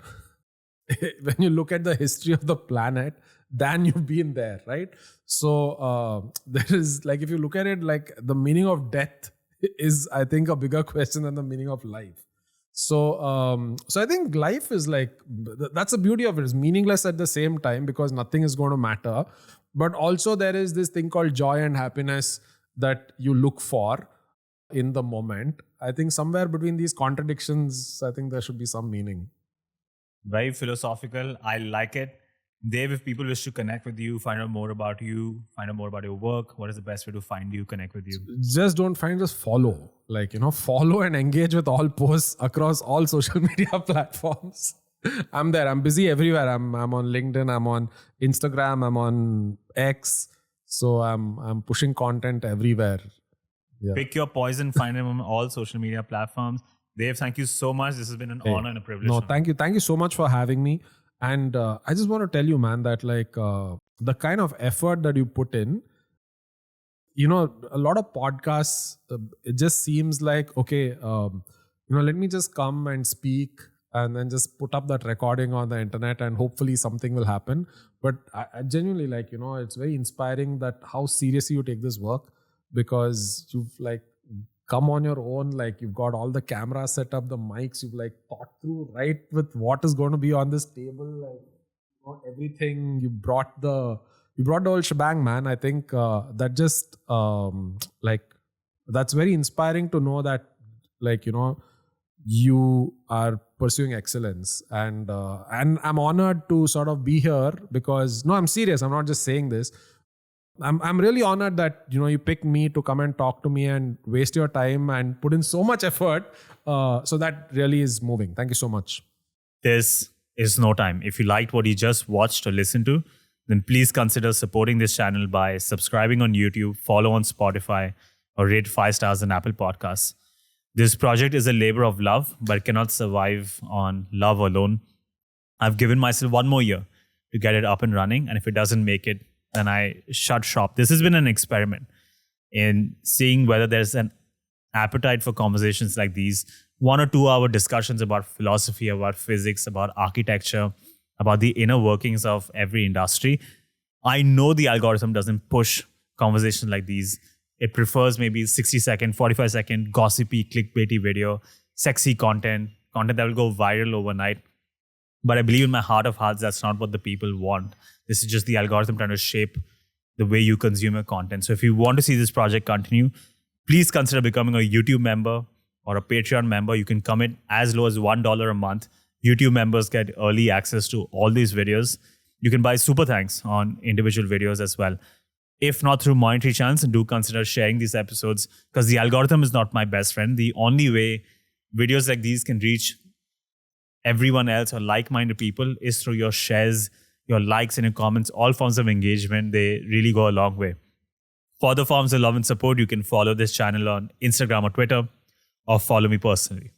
when you look at the history of the planet than you've been there, right? So there is like, if you look at it, like the meaning of death is, I think, a bigger question than the meaning of life. So I think life is like, that's the beauty of it. It's meaningless at the same time because nothing is going to matter. But also there is this thing called joy and happiness that you look for in the moment. I think somewhere between these contradictions, I think there should be some meaning. Very philosophical. I like it. Dave, if people wish to connect with you, find out more about you, find out more about your work, what is the best way to find you, connect with you? Just don't find, just follow. Like, follow and engage with all posts across all social media platforms. I'm there. I'm busy everywhere. I'm on LinkedIn. I'm on Instagram. I'm on X. So I'm pushing content everywhere. Yeah. Pick your poison, find them on all social media platforms. Dave, thank you so much. This has been an honor and a privilege. No, thank you. Thank you so much for having me. And I just want to tell you, man, that like the kind of effort that you put in, a lot of podcasts, it just seems like, okay, let me just come and speak and then just put up that recording on the internet and hopefully something will happen. But I genuinely like, it's very inspiring that how seriously you take this work, because you've like come on your own, like you've got all the cameras set up, the mics, you've like thought through right with what is going to be on this table, like everything. You brought the whole shebang, man. I think that just like that's very inspiring to know that like you are pursuing excellence, and I'm honored to sort of be here, because I'm serious. I'm not just saying this. I'm really honored that you picked me to come and talk to me and waste your time and put in so much effort. So that really is moving. Thank you so much. This is no time. If you liked what you just watched or listened to, then please consider supporting this channel by subscribing on YouTube, follow on Spotify, or rate 5 stars on Apple Podcasts. This project is a labor of love, but cannot survive on love alone. I've given myself 1 more year to get it up and running, and if it doesn't make it, then I shut shop. This has been an experiment in seeing whether there's an appetite for conversations like these, 1 or 2 hour discussions about philosophy, about physics, about architecture, about the inner workings of every industry. I know the algorithm doesn't push conversations like these It prefers maybe 60-second, 45-second, gossipy, clickbaity video, sexy content that will go viral overnight. But I believe in my heart of hearts, that's not what the people want. This is just the algorithm trying to shape the way you consume your content. So if you want to see this project continue, please consider becoming a YouTube member or a Patreon member. You can commit as low as $1 a month. YouTube members get early access to all these videos. You can buy super thanks on individual videos as well. If not through monetary channels, do consider sharing these episodes, because the algorithm is not my best friend. The only way videos like these can reach everyone else or like-minded people is through your shares, your likes and your comments. All forms of engagement, they really go a long way. For other forms of love and support, you can follow this channel on Instagram or Twitter, or follow me personally.